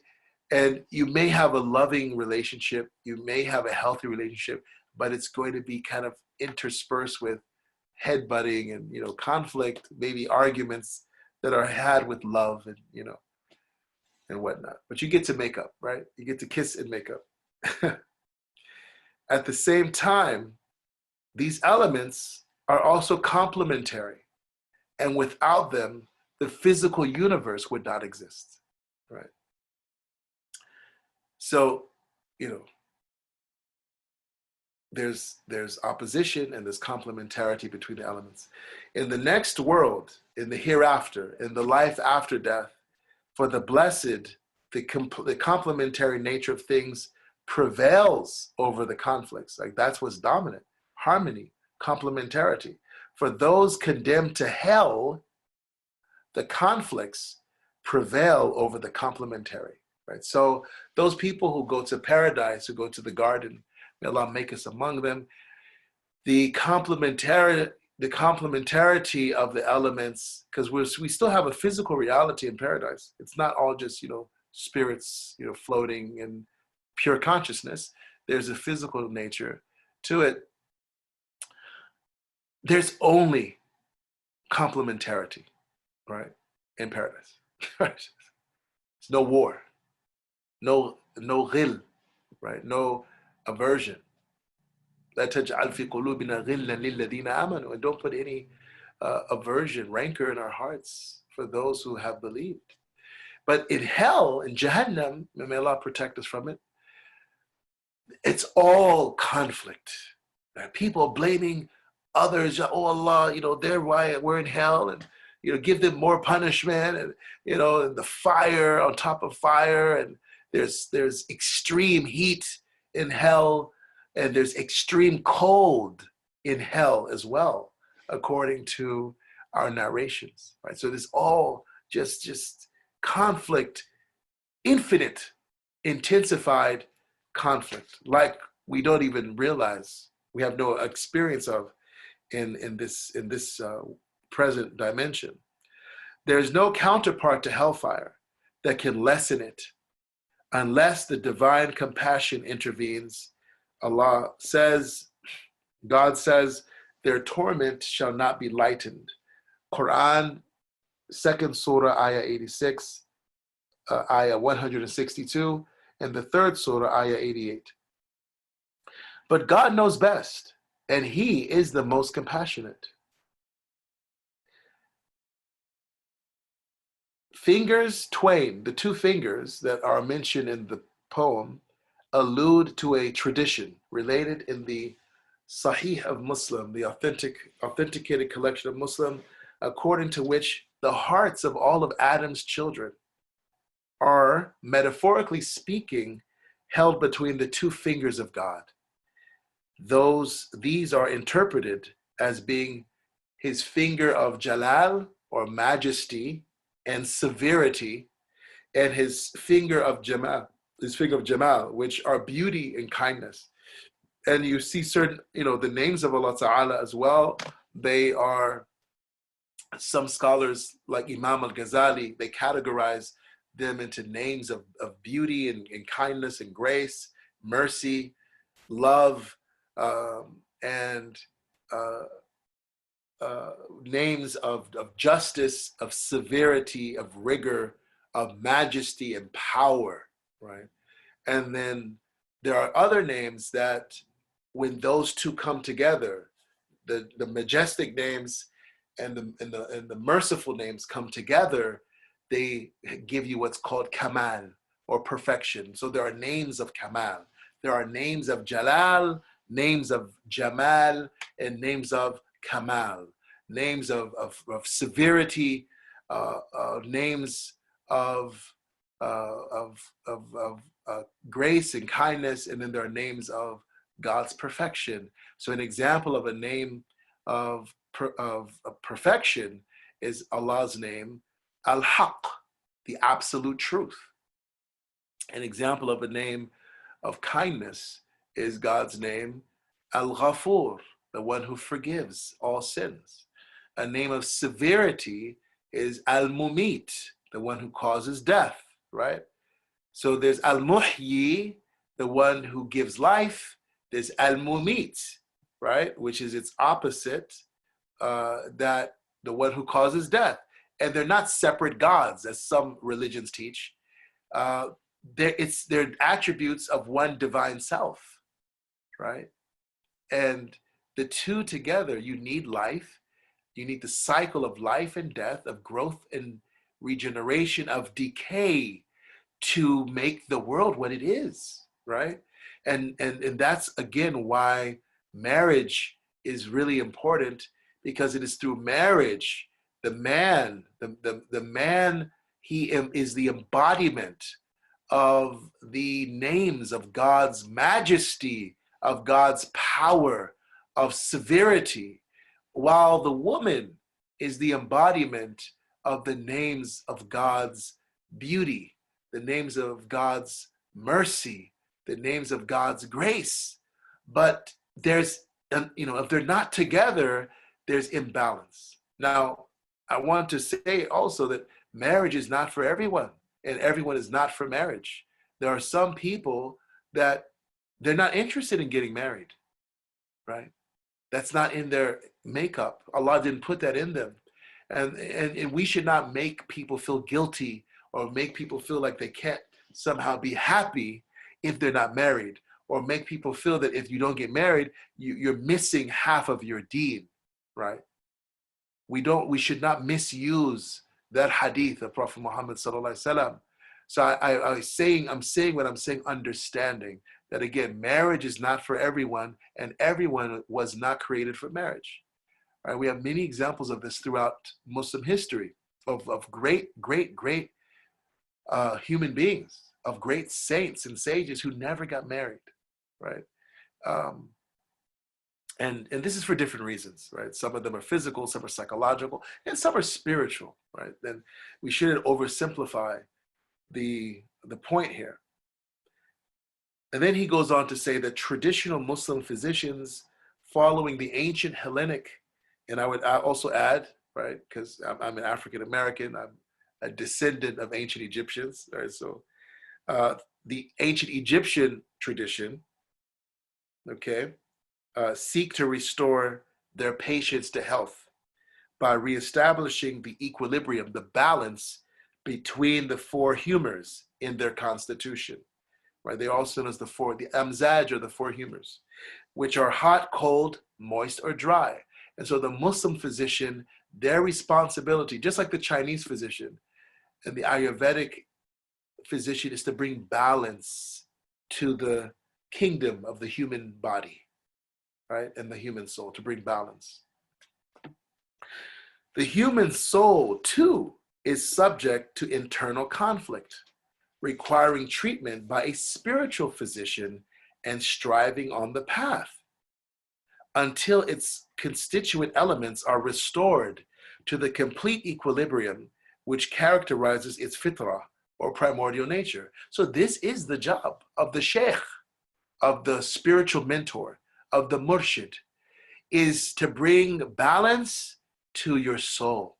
and you may have a loving relationship, you may have a healthy relationship, but it's going to be kind of interspersed with headbutting and conflict, maybe arguments that are had with love and and whatnot. But you get to make up, right? You get to kiss and make up. At the same time, these elements are also complementary, and without them, the physical universe would not exist, right? So, there's opposition and there's complementarity between the elements. In the next world, in the hereafter, in the life after death, for the blessed, the complementary nature of things prevails over the conflicts. Like that's what's dominant. Harmony, complementarity. For those condemned to hell, the conflicts prevail over the complementary. Right? So those people who go to paradise, who go to the garden, may Allah make us among them, the complementarity of the elements, because we still have a physical reality in paradise. It's not all just, spirits, floating in pure consciousness. There's a physical nature to it. There's only complementarity, right, in paradise. There's no war. No ghil, right? No aversion. And don't put any aversion, rancor in our hearts for those who have believed. But in hell, in Jahannam, may Allah protect us from it, it's all conflict. Right? People blaming others, oh Allah, they're why we're in hell, and give them more punishment, and and the fire on top of fire, and there's extreme heat in hell, and there's extreme cold in hell as well, according to our narrations. Right? So there's all just conflict, infinite, intensified conflict, like we don't even realize, we have no experience of in this present dimension. There's no counterpart to hellfire that can lessen it unless the divine compassion intervenes. Allah says, God says, their torment shall not be lightened. Quran, 2nd Surah, Ayah 86, Ayah 162, and the 3rd Surah, Ayah 88. But God knows best, and He is the most compassionate. Fingers twain, the two fingers that are mentioned in the poem, allude to a tradition related in the Sahih of Muslim, the authenticated collection of Muslim, according to which the hearts of all of Adam's children are, metaphorically speaking, held between the two fingers of God. These are interpreted as being his finger of Jalal, or majesty, and severity, and his finger of Jamal, which are beauty and kindness. And you see certain, the names of Allah Ta'ala as well. They are, some scholars like Imam al-Ghazali, they categorize them into names of beauty and kindness and grace, mercy, love, and uh, names of justice, of severity, of rigor, of majesty and power, right? And then there are other names that, when those two come together, the majestic names and the merciful names come together, they give you what's called Kamal, or perfection. So there are names of Kamal. There are names of Jalal, names of Jamal, and names of Kamal. Names of severity, names of grace and kindness, and then there are names of God's perfection. So an example of a name of perfection is Allah's name, Al-Haq, the absolute truth. An example of a name of kindness is God's name, Al-Ghafur, the one who forgives all sins. A name of severity is Al-Mumit, the one who causes death, right? So there's Al-Muhyi, the one who gives life. There's Al-Mumit, right? Which is its opposite, that the one who causes death. And they're not separate gods, as some religions teach. They're attributes of one divine self, right? And the two together, you need life. You need the cycle of life and death, of growth and regeneration, of decay, to make the world what it is, right? And that's, again, why marriage is really important, because it is through marriage, the man, he is the embodiment of the names of God's majesty, of God's power, of severity, while the woman is the embodiment of the names of God's beauty, the names of God's mercy, the names of God's grace. But there's, if they're not together, there's imbalance. Now, I want to say also that marriage is not for everyone, and everyone is not for marriage. There are some people that they're not interested in getting married, right? That's not in their makeup. Allah didn't put that in them. And we should not make people feel guilty, or make people feel like they can't somehow be happy if they're not married, or make people feel that if you don't get married, you're missing half of your deen, right? We should not misuse that hadith of Prophet Muhammad sallallahu alaihi wasallam. So I'm saying what I'm saying, understanding that, again, marriage is not for everyone, and everyone was not created for marriage. All right, we have many examples of this throughout Muslim history, of great human beings, of great saints and sages who never got married, right? And this is for different reasons, right? Some of them are physical, some are psychological, and some are spiritual, right? Then we shouldn't oversimplify the point here. And then he goes on to say that traditional Muslim physicians, following the ancient Hellenic, and I would also add, right, because I'm an African American, I'm a descendant of ancient Egyptians, right? So the ancient Egyptian tradition, okay, seek to restore their patients to health by reestablishing the equilibrium, the balance between the four humors in their constitution, right? They're also known as the amzaj, or the four humors, which are hot, cold, moist, or dry. And so the Muslim physician, their responsibility, just like the Chinese physician and the Ayurvedic physician, is to bring balance to the kingdom of the human body, right? And the human soul, to bring balance. The human soul, too, is subject to internal conflict, requiring treatment by a spiritual physician and striving on the path until its constituent elements are restored to the complete equilibrium which characterizes its fitrah, or primordial nature. So this is the job of the sheikh, of the spiritual mentor, of the murshid, is to bring balance to your soul.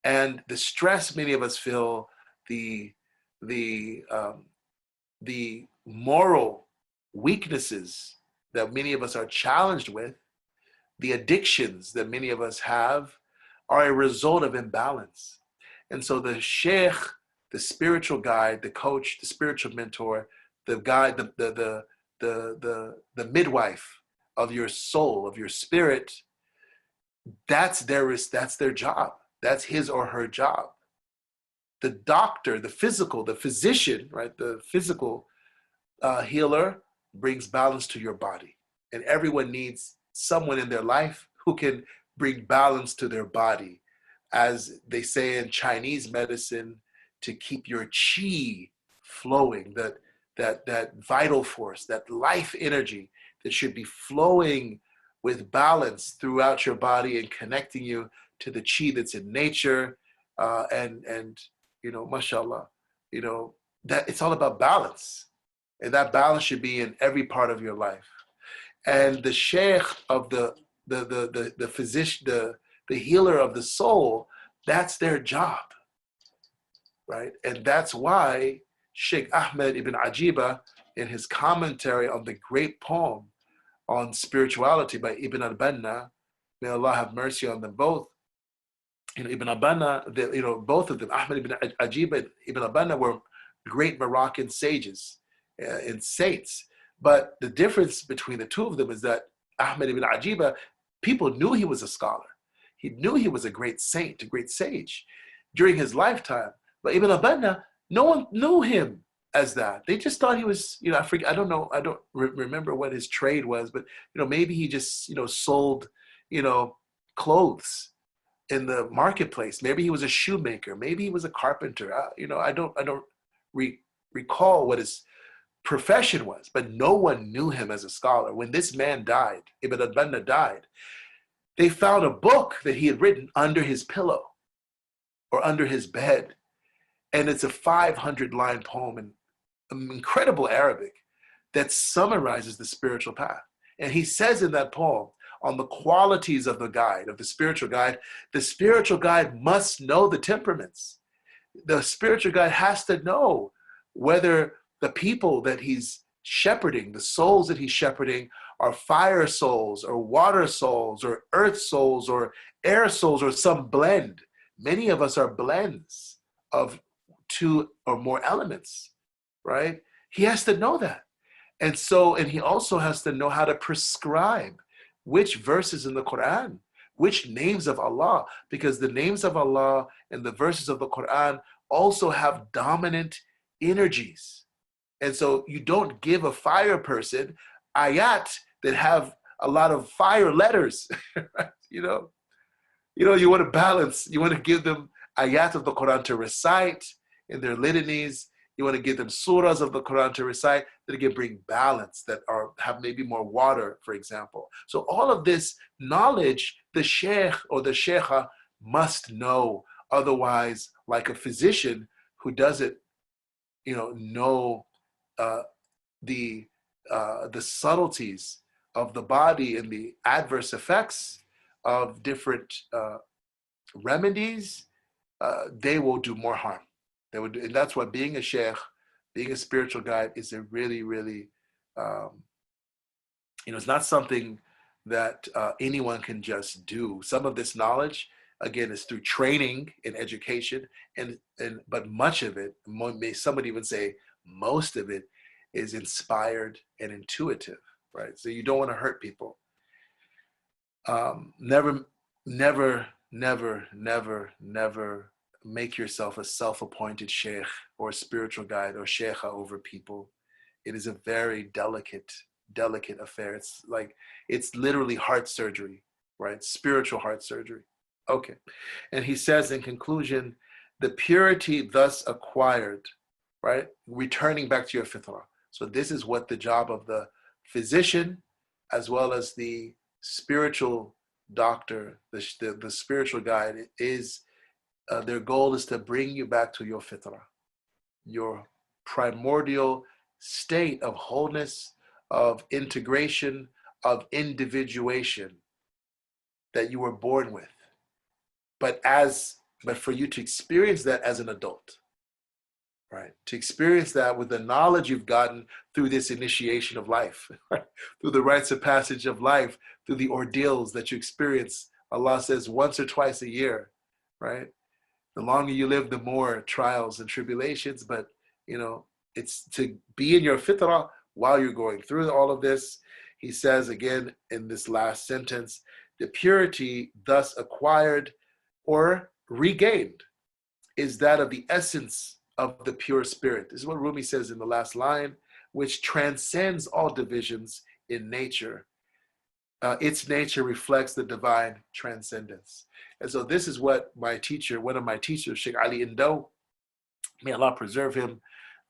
And the stress many of us feel, the the um, the moral weaknesses that many of us are challenged with, the addictions that many of us have, are a result of imbalance. And so the sheikh, the spiritual guide, the coach, the spiritual mentor, the guide, the midwife of your soul, of your spirit, that's their job. That's his or her job. The doctor, the physical, the physician, right? The physical healer brings balance to your body. And everyone needs someone in their life who can bring balance to their body. As they say in Chinese medicine, to keep your qi flowing, that vital force, that life energy that should be flowing with balance throughout your body and connecting you to the qi that's in nature. And mashallah, that it's all about balance. And that balance should be in every part of your life. And the sheikh of the physician, the healer of the soul, that's their job, right? And that's why Sheikh Ahmed ibn Ajiba, in his commentary on the great poem on spirituality by Ibn al-Banna, may Allah have mercy on them both. Ibn al-Banna, both of them, Ahmed ibn Ajiba and Ibn al-Banna, were great Moroccan sages and saints. But the difference between the two of them is that Ahmed ibn Ajiba, people knew he was a scholar. He knew he was a great saint, a great sage during his lifetime. But Ibn al-Banna, no one knew him as that. They just thought he was, I don't know, I don't remember what his trade was, but maybe he just, sold, clothes in the marketplace. Maybe he was a shoemaker. Maybe he was a carpenter. I don't recall what his profession was, but no one knew him as a scholar. When this man died, Ibn al-Banna died, they found a book that he had written under his pillow or under his bed. And it's a 500-line poem in incredible Arabic that summarizes the spiritual path. And he says in that poem, on the qualities of the guide, of the spiritual guide must know the temperaments. The spiritual guide has to know whether the people that he's shepherding, the souls that he's shepherding, are fire souls or water souls or earth souls or air souls or some blend. Many of us are blends of two or more elements, right? He has to know that. And he also has to know how to prescribe which verses in the Quran, which names of Allah, because the names of Allah and the verses of the Quran also have dominant energies. And so you don't give a fire person ayat that have a lot of fire letters. You want to balance. You want to give them ayat of the Quran to recite in their litanies. You want to give them surahs of the Quran to recite that can bring balance, that have maybe more water, for example. So all of this knowledge, the sheikh or the sheikha must know. Otherwise, like a physician who doesn't, know the subtleties of the body and the adverse effects of different remedies, they will do more harm. And that's why being a sheikh, being a spiritual guide is a really, really, it's not something that anyone can just do. Some of this knowledge, again, is through training and education, but much of it, some would even say most of it, is inspired and intuitive, right? So you don't want to hurt people. Never, never, never, never, never make yourself a self-appointed sheikh or spiritual guide or sheikha over people. It is a very delicate affair. It's literally heart surgery, right? Spiritual heart surgery. Okay. And he says in conclusion, the purity thus acquired, right? Returning back to your fitrah. So this is what the job of the physician, as well as the spiritual doctor, the spiritual guide is. Their goal is to bring you back to your fitrah, your primordial state of wholeness, of integration, of individuation that you were born with. But for you to experience that as an adult, right? To experience that with the knowledge you've gotten through this initiation of life, right? Through the rites of passage of life, through the ordeals that you experience, Allah says once or twice a year, right? The longer you live, the more trials and tribulations, but it's to be in your fitrah while you're going through all of this. He says again in this last sentence, the purity thus acquired or regained is that of the essence of the pure spirit. This is what Rumi says in the last line, which transcends all divisions in nature. Its nature reflects the divine transcendence. And so this is what one of my teachers, Sheikh Ali Indo, may Allah preserve him,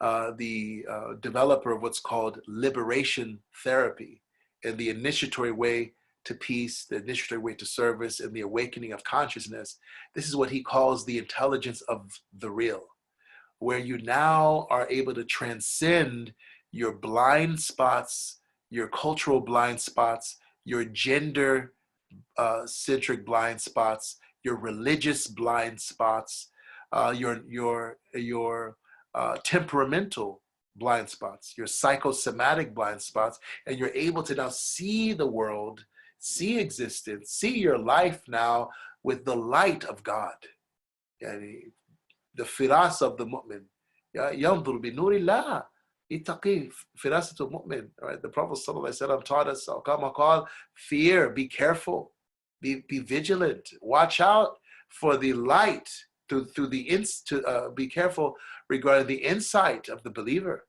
the developer of what's called liberation therapy and the initiatory way to peace, the initiatory way to service, and the awakening of consciousness. This is what he calls the intelligence of the real, where you now are able to transcend your blind spots, your cultural blind spots, your gender centric blind spots, your religious blind spots, your temperamental blind spots, your psychosomatic blind spots, and you're able to now see the world, see existence, see your life now with the light of God. Yani, the firas of the mu'min. ينظر بنور الله اتقي فراسة المؤمن. Right? The Prophet ﷺ taught us, call, fear, be careful, be vigilant, watch out for the light, be careful regarding the insight of the believer,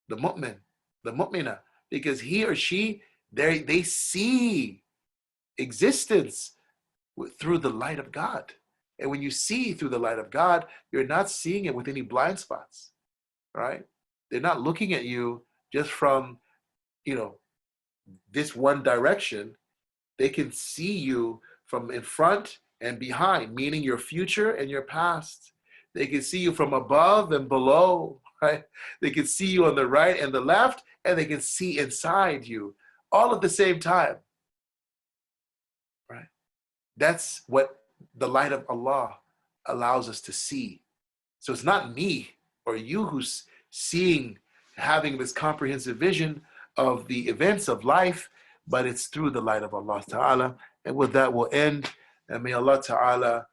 the mu'min, the mu'mina, because he or she, they see existence through the light of God. And when you see through the light of God, you're not seeing it with any blind spots, right? They're not looking at you just from, this one direction. They can see you from in front and behind, meaning your future and your past. They can see you from above and below, right? They can see you on the right and the left, and they can see inside you all at the same time, right? That's what the light of Allah allows us to see. So it's not me or you who's having this comprehensive vision of the events of life, but it's through the light of Allah Ta'ala. And with that, we'll end. And may Allah Ta'ala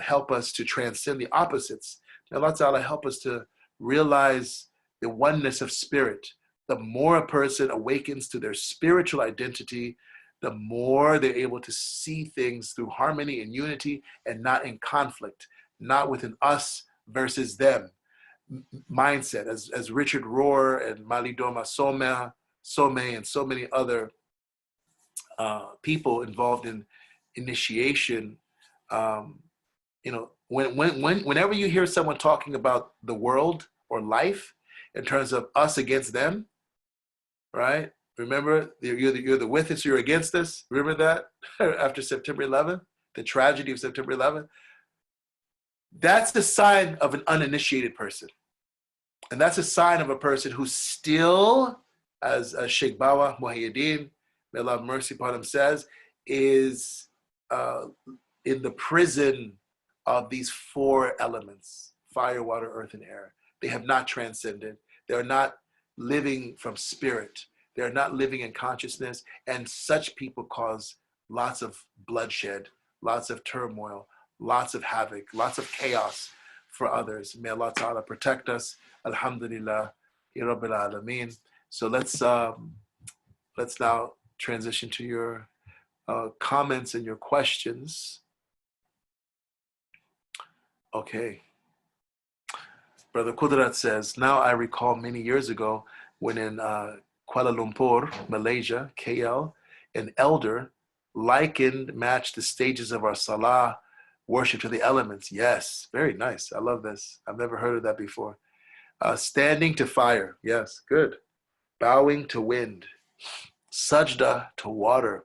help us to transcend the opposites. May Allah Ta'ala help us to realize the oneness of spirit. The more a person awakens to their spiritual identity, the more they're able to see things through harmony and unity and not in conflict, not with an us versus them mindset, as Richard Rohr and Malidoma Some and so many other people involved in initiation. Whenever you hear someone talking about the world or life in terms of us against them, right? Remember, you're the with us, you're against us. Remember that after September 11th, the tragedy of September 11th? That's the sign of an uninitiated person. And that's a sign of a person who's still, as Sheikh Bawa Muhyiddin, may Allah have mercy upon him, says, is in the prison of these four elements: fire, water, earth, and air. They have not transcended. They're not living from spirit. They're not living in consciousness. And such people cause lots of bloodshed, lots of turmoil, lots of havoc, lots of chaos for others. May Allah Ta'ala protect us. Alhamdulillah, Ya Rabbil Alameen. So let's now transition to your comments and your questions. Okay. Brother Kudrat says, now I recall many years ago when in Kuala Lumpur, Malaysia, KL, an elder matched the stages of our salah worship to the elements. Yes, very nice. I love this. I've never heard of that before. Standing to fire. Yes, good. Bowing to wind. Sajda to water.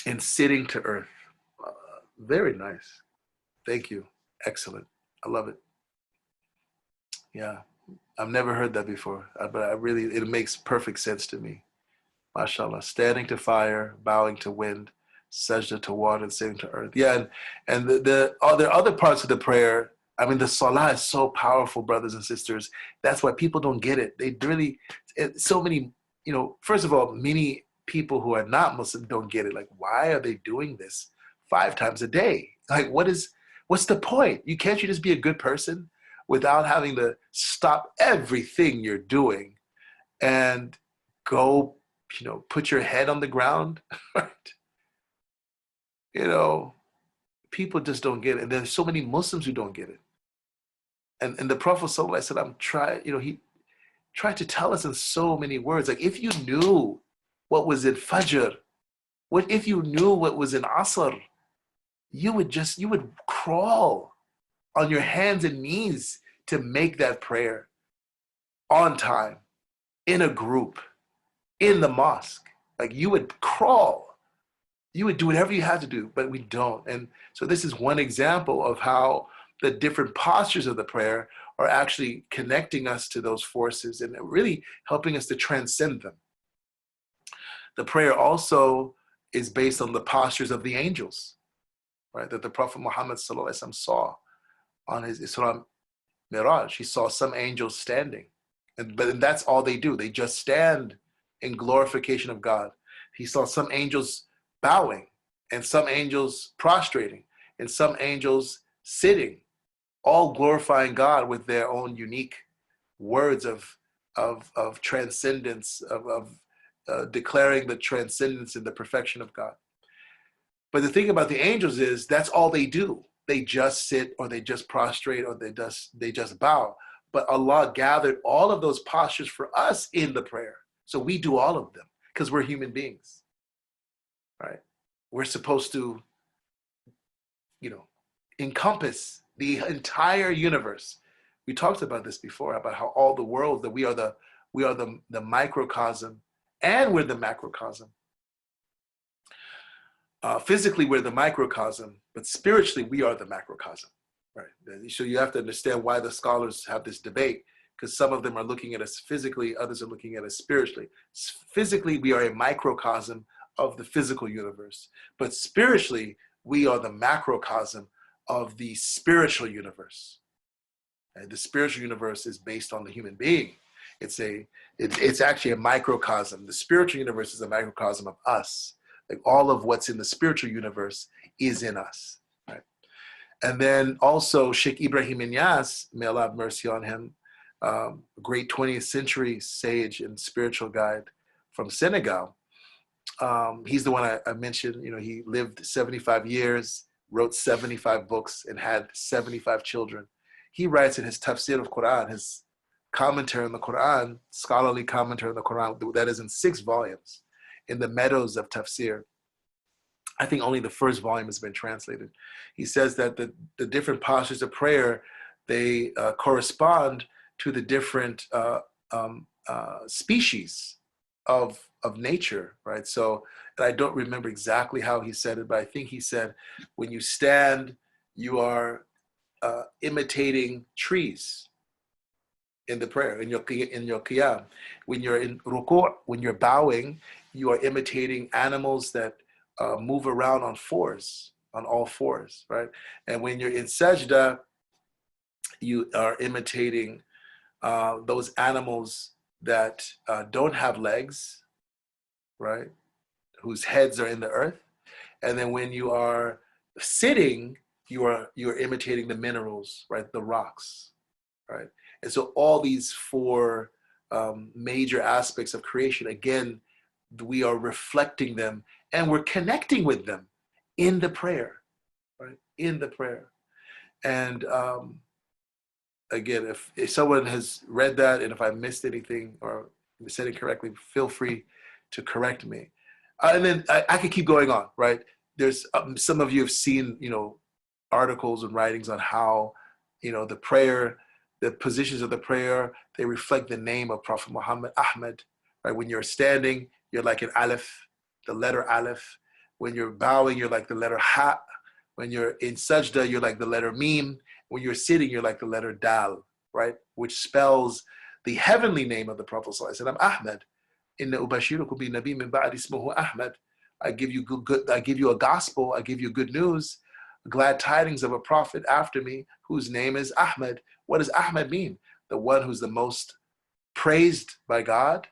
And sitting to earth. Very nice. Thank you. Excellent. I love it. Yeah. I've never heard that before, but I really, it makes perfect sense to me. MashaAllah. Standing to fire, bowing to wind, sajda to water, and sitting to earth. Yeah, and there are other parts of the prayer. I mean, the salah is so powerful, brothers and sisters. That's why people don't get it. They really, so many, first of all, many people who are not Muslim don't get it. Like, why are they doing this 5 times a day? Like, what's the point? Can't you just be a good person without having to stop everything you're doing and go, put your head on the ground, right? People just don't get it. And there's so many Muslims who don't get it. And the Prophet ﷺ he tried to tell us in so many words, like, if you knew what was in Fajr, if you knew what was in Asr, you would crawl on your hands and knees to make that prayer on time, in a group, in the mosque. Like, you would crawl. You would do whatever you had to do, but we don't. And so this is one example of how the different postures of the prayer are actually connecting us to those forces and really helping us to transcend them. The prayer also is based on the postures of the angels, right? That the Prophet Muhammad ﷺ saw on his Isra Miraj. He saw some angels standing, but that's all they do. They just stand in glorification of God. He saw some angels bowing, and some angels prostrating, and some angels sitting, all glorifying God with their own unique words of transcendence, of declaring the transcendence and the perfection of God. But the thing about the angels is that's all they do. They just sit, or they just prostrate, or they just bow. But Allah gathered all of those postures for us in the prayer. So we do all of them because we're human beings, right? We're supposed to, encompass the entire universe. We talked about this before, about how all the worlds, that we are the microcosm, and we're the macrocosm. Physically, we're the microcosm, but spiritually, we are the macrocosm, right? So you have to understand why the scholars have this debate, because some of them are looking at us physically, others are looking at us spiritually. Physically, we are a microcosm of the physical universe, but spiritually, we are the macrocosm of the spiritual universe. And the spiritual universe is based on the human being. It's actually a microcosm. The spiritual universe is a microcosm of us. Like, all of what's in the spiritual universe is in us, right? And then also Sheikh Ibrahim Inyas, may Allah have mercy on him, a great 20th century sage and spiritual guide from Senegal. He's the one I mentioned. He lived 75 years, wrote 75 books, and had 75 children. He writes in his tafsir of Quran, his commentary on the Quran, scholarly commentary on the Quran, that is in 6 volumes, in the Meadows of Tafsir. I think only the first volume has been translated. He says that the different postures of prayer, they correspond to the different species of nature, right? So, and I don't remember exactly how he said it, but I think he said, when you stand, you are imitating trees in the prayer, in your qiyam. When you're in ruku', when you're bowing, you are imitating animals that move around on all fours, right? And when you're in sajda, you are imitating those animals that don't have legs, right? Whose heads are in the earth. And then when you are sitting, you're imitating the minerals, right? The rocks, right? And so all these 4 major aspects of creation, again, we are reflecting them, and we're connecting with them in the prayer, right? In the prayer. And again, if someone has read that, and if I missed anything or said it correctly, feel free to correct me. And then I could keep going on, right? There's some of you have seen, articles and writings on how, the prayer, the positions of the prayer, they reflect the name of Prophet Muhammad, Ahmed, right? When you're standing, you're like an aleph, the letter aleph. When you're bowing, you're like the letter ha. When you're in sajda, you're like the letter mim. When you're sitting, you're like the letter dal. right? Which spells the heavenly name of the Prophet ﷺ, Ahmed. Inna ubashirukum bi nabi min ba'di ismuhu Ahmed. I give you I give you a gospel, I give you good news, glad tidings of a prophet after me whose name is Ahmed. What does Ahmed mean? The one who's the most praised by God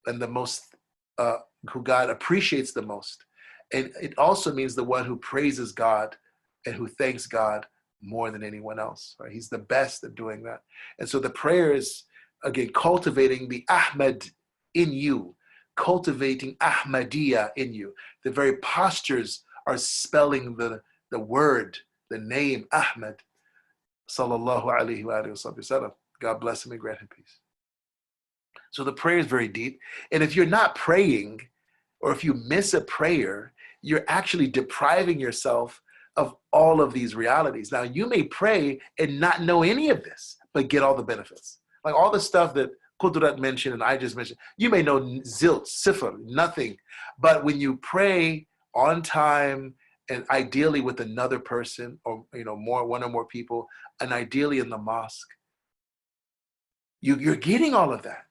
and the most, who God appreciates the most. And it also means the one who praises God and who thanks God more than anyone else. Right? He's the best at doing that. And so the prayer is, again, cultivating the Ahmed in you, cultivating Ahmadiyya in you. The very postures are spelling the word, the name Ahmed, sallallahu alayhi wa sallam. God bless him and grant him peace. So the prayer is very deep. And if you're not praying, or if you miss a prayer, you're actually depriving yourself of all of these realities. Now, you may pray and not know any of this, but get all the benefits. Like all the stuff that Qudrat mentioned and I just mentioned, you may know zilt, sifr, nothing. But when you pray on time and ideally with another person or one or more people, and ideally in the mosque, you're getting all of that.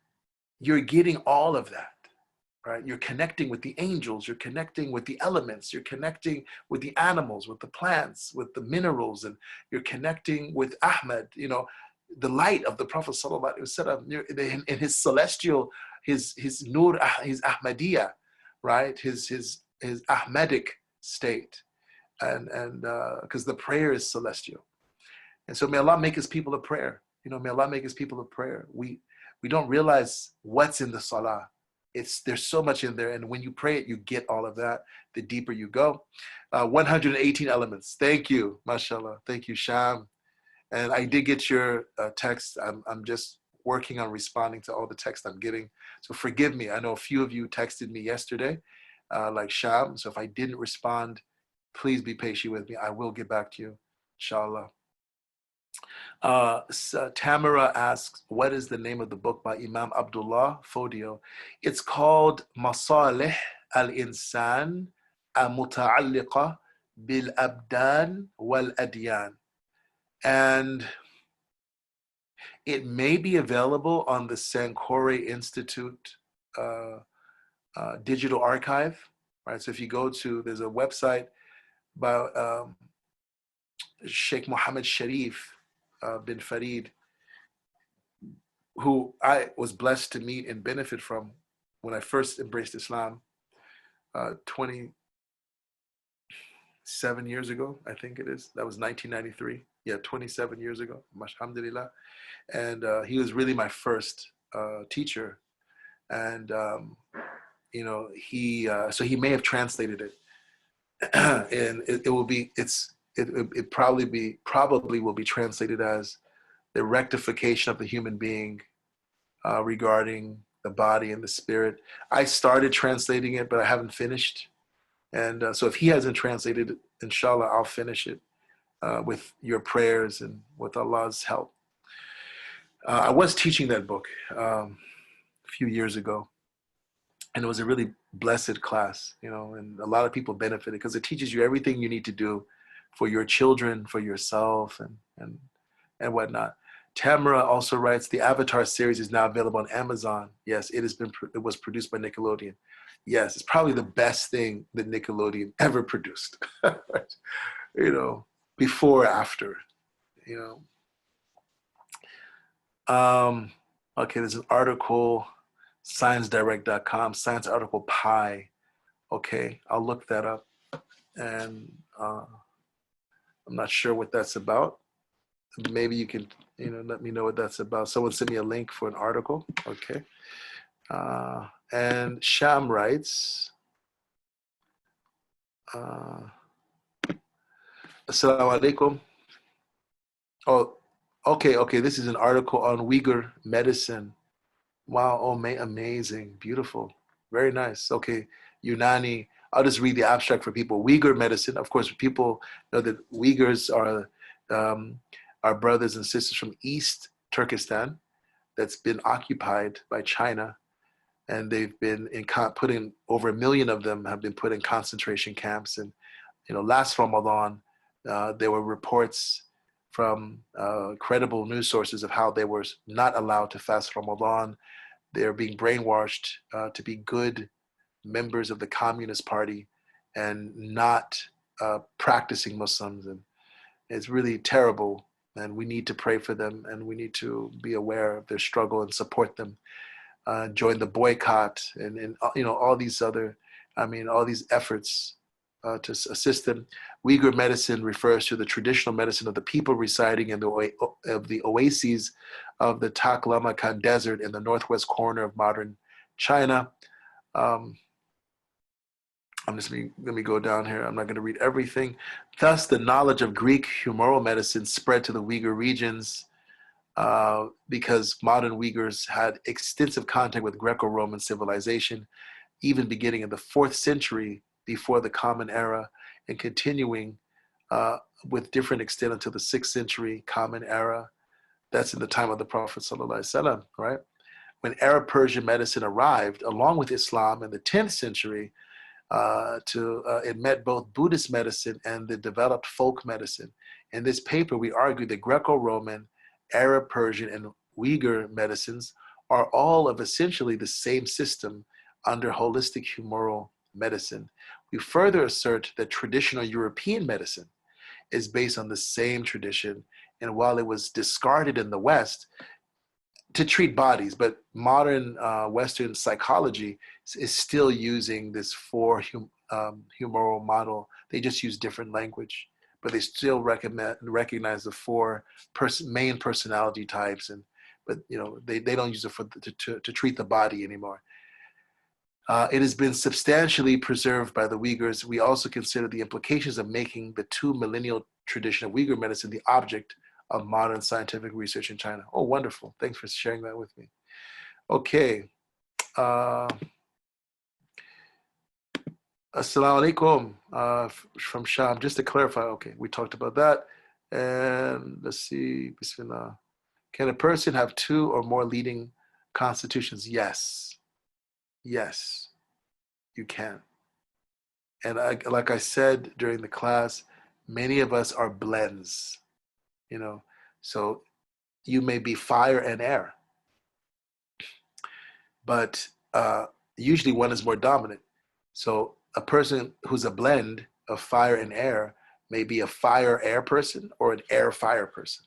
You're getting all of that. Right? You're connecting with the angels, you're connecting with the elements, you're connecting with the animals, with the plants, with the minerals, and you're connecting with Ahmed, the light of the Prophet sallallahu alaihi wasallam in his celestial, his nur, his Ahmadiyya, right? His Ahmedic state. And because the prayer is celestial. And so may Allah make his people of prayer. May Allah make his people of prayer. We don't realize what's in the salah. There's so much in there, and when you pray it, you get all of that. The deeper you go, 118 elements. Thank you, mashallah. Thank you, Sham. And I did get your text. I'm just working on responding to all the text I'm getting. So forgive me. I know a few of you texted me yesterday, like Sham. So if I didn't respond, please be patient with me. I will get back to you, inshallah. So Tamara asks, what is the name of the book by Imam Abdullah Fodio? It's called Masalih al-Insan al-Muta'alliqa bil-Abdan wal-Adyan. And it may be available on the Sankore Institute digital archive, right? So if you go to, there's a website by Sheikh Mohammed Sharif bin Farid, who I was blessed to meet and benefit from when I first embraced Islam 27 years ago, I think it is. That was 1993. Yeah, 27 years ago, alhamdulillah. And he was really my first teacher. And, so he may have translated it. And it will be, it probably will be translated as the rectification of the human being regarding the body and the spirit. I started translating it, but I haven't finished. And so if he hasn't translated it, inshallah, I'll finish it with your prayers and with Allah's help. I was teaching that book a few years ago, and it was a really blessed class, and a lot of people benefited because it teaches you everything you need to do for your children, for yourself, and whatnot. Tamara also writes, the Avatar series is now available on Amazon. Yes, it was produced by Nickelodeon. Yes, it's probably the best thing that Nickelodeon ever produced. Before or after, Okay, there's an article, ScienceDirect.com, science article pi. Okay, I'll look that up. And I'm not sure what that's about. Maybe you can, let me know what that's about. Someone sent me a link for an article. Okay. And Sham writes, Assalamu alaikum. Oh, okay. This is an article on Weger Medicine. Wow, amazing, beautiful, very nice. Okay, Unani. I'll just read the abstract for people. Weger Medicine, of course, people know that Uyghurs are our brothers and sisters from East Turkestan that's been occupied by China, and they've been put in, over 1 million of them have been put in concentration camps. And last Ramadan, there were reports from credible news sources of how they were not allowed to fast Ramadan. They're being brainwashed to be good members of the Communist Party and not practicing Muslims. And it's really terrible. And we need to pray for them, and we need to be aware of their struggle and support them. Join the boycott, and all these other, all these efforts to assist them. Weger medicine refers to the traditional medicine of the people residing in the oases of the Taklamakan Desert in the northwest corner of modern China. Let me go down here. I'm not going to read everything. Thus, the knowledge of Greek humoral medicine spread to the Uyghur regions because modern Uyghurs had extensive contact with Greco-Roman civilization, even beginning in the 4th century before the Common Era and continuing with different extent until the 6th century Common Era. That's in the time of the Prophet ﷺ, right? When Arab Persian medicine arrived, along with Islam in the 10th century, it met both Buddhist medicine and the developed folk medicine. In this paper, we argue that Greco-Roman, Arab Persian, and Uyghur medicines are all of essentially the same system under holistic humoral medicine. We further assert that traditional European medicine is based on the same tradition, and while it was discarded in the West to treat bodies, but modern Western psychology is still using this humoral model. They just use different language, but they still recognize the 4 main personality types, but they don't use it to treat the body anymore. It has been substantially preserved by the Uyghurs. We also consider the implications of making the 2 millennial tradition of Uyghur medicine the object of modern scientific research in China. Oh, wonderful. Thanks for sharing that with me. Okay. Assalamu alaikum from Sham. Just to clarify, okay, we talked about that. And let's see, Bismillah. Can a person have 2 or more leading constitutions? Yes. Yes, you can. And like I said during the class, many of us are blends, so you may be fire and air, but usually one is more dominant. So a person who's a blend of fire and air may be a fire-air person or an air-fire person.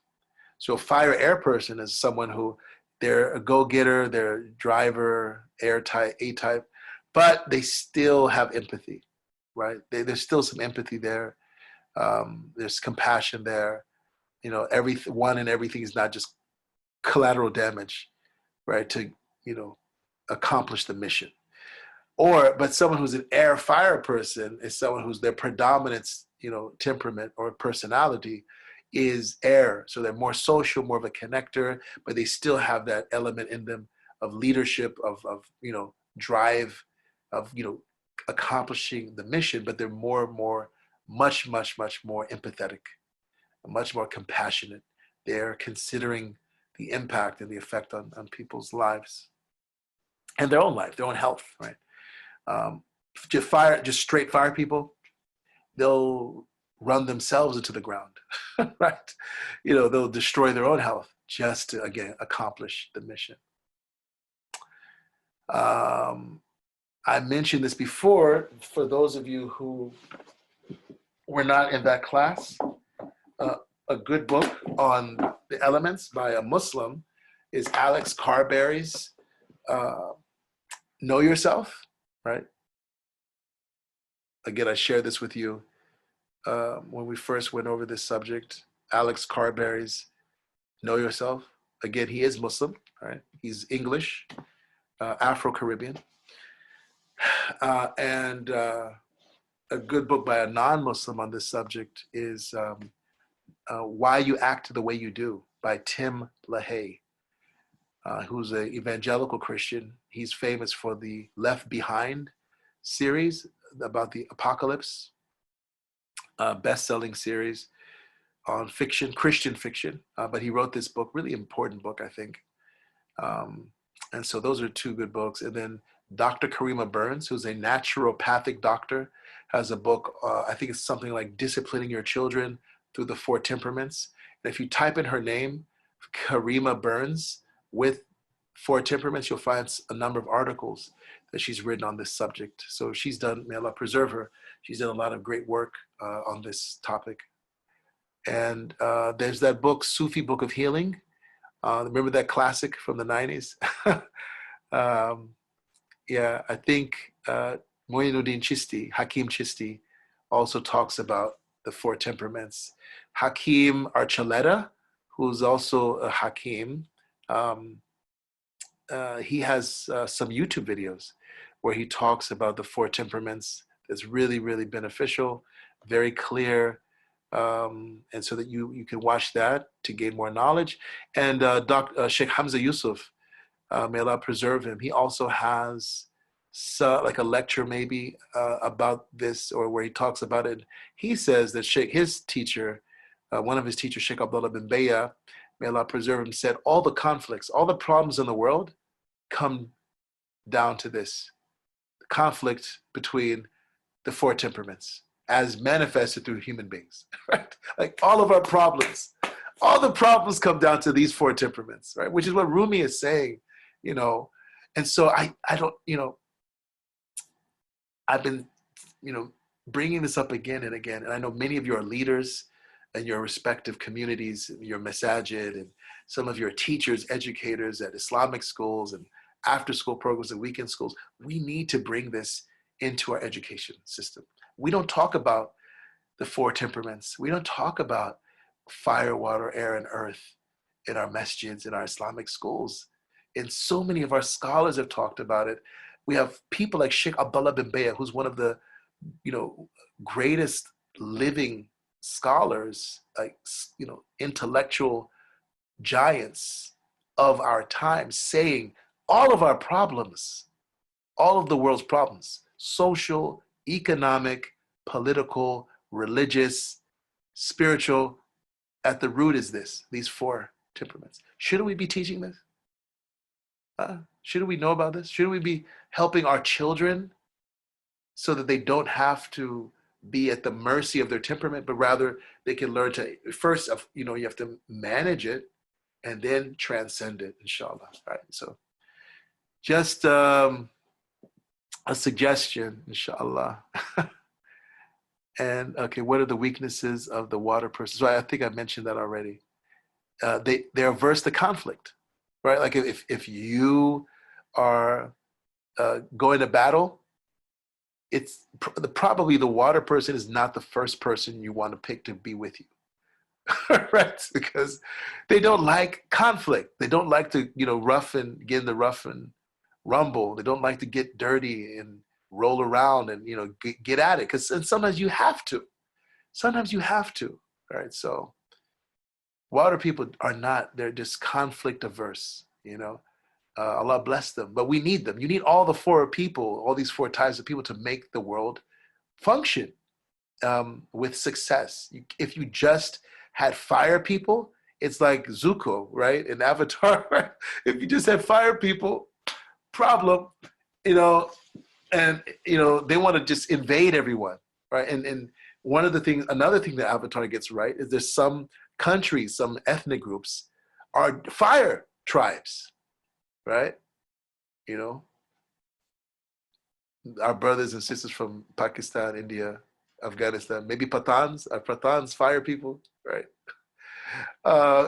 So a fire-air person is someone who they're a go-getter, they're a driver, air-type, A-type, but they still have empathy, right? There's still some empathy there. There's compassion there. One and everything is not just collateral damage, right? To, accomplish the mission. But someone who's an air fire person is someone who's their predominant, temperament or personality is air. So they're more social, more of a connector, but they still have that element in them of leadership, of drive, of, accomplishing the mission, but they're much more empathetic, much more compassionate. They're considering the impact and the effect on people's lives and their own life, their own health, right? Just straight fire people, they'll run themselves into the ground, right? They'll destroy their own health just to, again, accomplish the mission. I mentioned this before, for those of you who were not in that class, a good book on the elements by a Muslim is Alex Carberry's Know Yourself, right? Again, I shared this with you when we first went over this subject. Alex Carberry's Know Yourself. Again, he is Muslim, right? He's English, Afro-Caribbean. And a good book by a non-Muslim on this subject is Why You Act the Way You Do by Tim LaHaye, who's an evangelical Christian. He's famous for the Left Behind series about the apocalypse, best-selling series on fiction, Christian fiction. But he wrote this book, really important book, I think. And so those are 2 good books. And then Dr. Karima Burns, who's a naturopathic doctor, has a book, I think it's something like Disciplining Your Children Through the 4 Temperaments. And if you type in her name, Karima Burns, with 4 temperaments, you'll find a number of articles that she's written on this subject. So she's done, may Allah preserve her, she's done a lot of great work on this topic. And there's that book, Sufi Book of Healing. Remember that classic from the 90s? Yeah, I think Moinuddin Chisti, Hakim Chisti, also talks about the 4 temperaments. Hakim Archuleta, who's also a Hakim, he has some YouTube videos where he talks about the 4 temperaments. It's really, really beneficial, very clear. And so that you can watch that to gain more knowledge. And Sheikh Hamza Yusuf, may Allah preserve him, he also has like a lecture maybe about this, or where he talks about it. He says that his teacher, one of his teachers, Sheikh Abdullah bin Bayya, may Allah preserve him, said all the conflicts, all the problems in the world come down to this conflict between the 4 temperaments as manifested through human beings, right? Like all of our problems, all the problems come down to these 4 temperaments, right? Which is what Rumi is saying, you know. And so I don't, you know, I've been, you know, bringing this up again and again. And I know many of you are leaders in your respective communities, your masajid, and some of your teachers, educators at Islamic schools and after school programs and weekend schools. We need to bring this into our education system. We don't talk about the 4 temperaments. We don't talk about fire, water, air, and earth in our masjids, in our Islamic schools. And so many of our scholars have talked about it. We have people like Sheikh Abdullah bin Bayya, who's one of the, you know, greatest living scholars, like, you know, intellectual giants of our time, saying all of our problems, all of the world's problems, social, economic, political, religious, spiritual, at the root is these 4 temperaments. Shouldn't we be teaching this? Shouldn't we know about this? Shouldn't we be helping our children so that they don't have to be at the mercy of their temperament, but rather they can learn to, first, you know, you have to manage it and then transcend it, inshallah. All right, so just a suggestion, inshallah. And okay, what are the weaknesses of the water person? So I think I mentioned that already. They're averse to conflict, right? Like if you are going to battle, it's probably the water person is not the first person you want to pick to be with you, right? Because they don't like conflict. They don't like to, you know, get in the rough and rumble. They don't like to get dirty and roll around and, you know, get at it. And sometimes you have to. Sometimes you have to, right? So water people are not, they're just conflict averse, you know. Allah bless them, but we need them. You need all the 4 people, all these 4 types of people to make the world function with success. If you just had fire people, it's like Zuko, right? In Avatar, right? If you just had fire people, problem, you know, and, you know, they want to just invade everyone, right? And one of the things, another thing that Avatar gets right is there's some countries, some ethnic groups are fire tribes, right? You know, our brothers and sisters from Pakistan, India, Afghanistan, maybe Pathans, are Pathans fire people, right?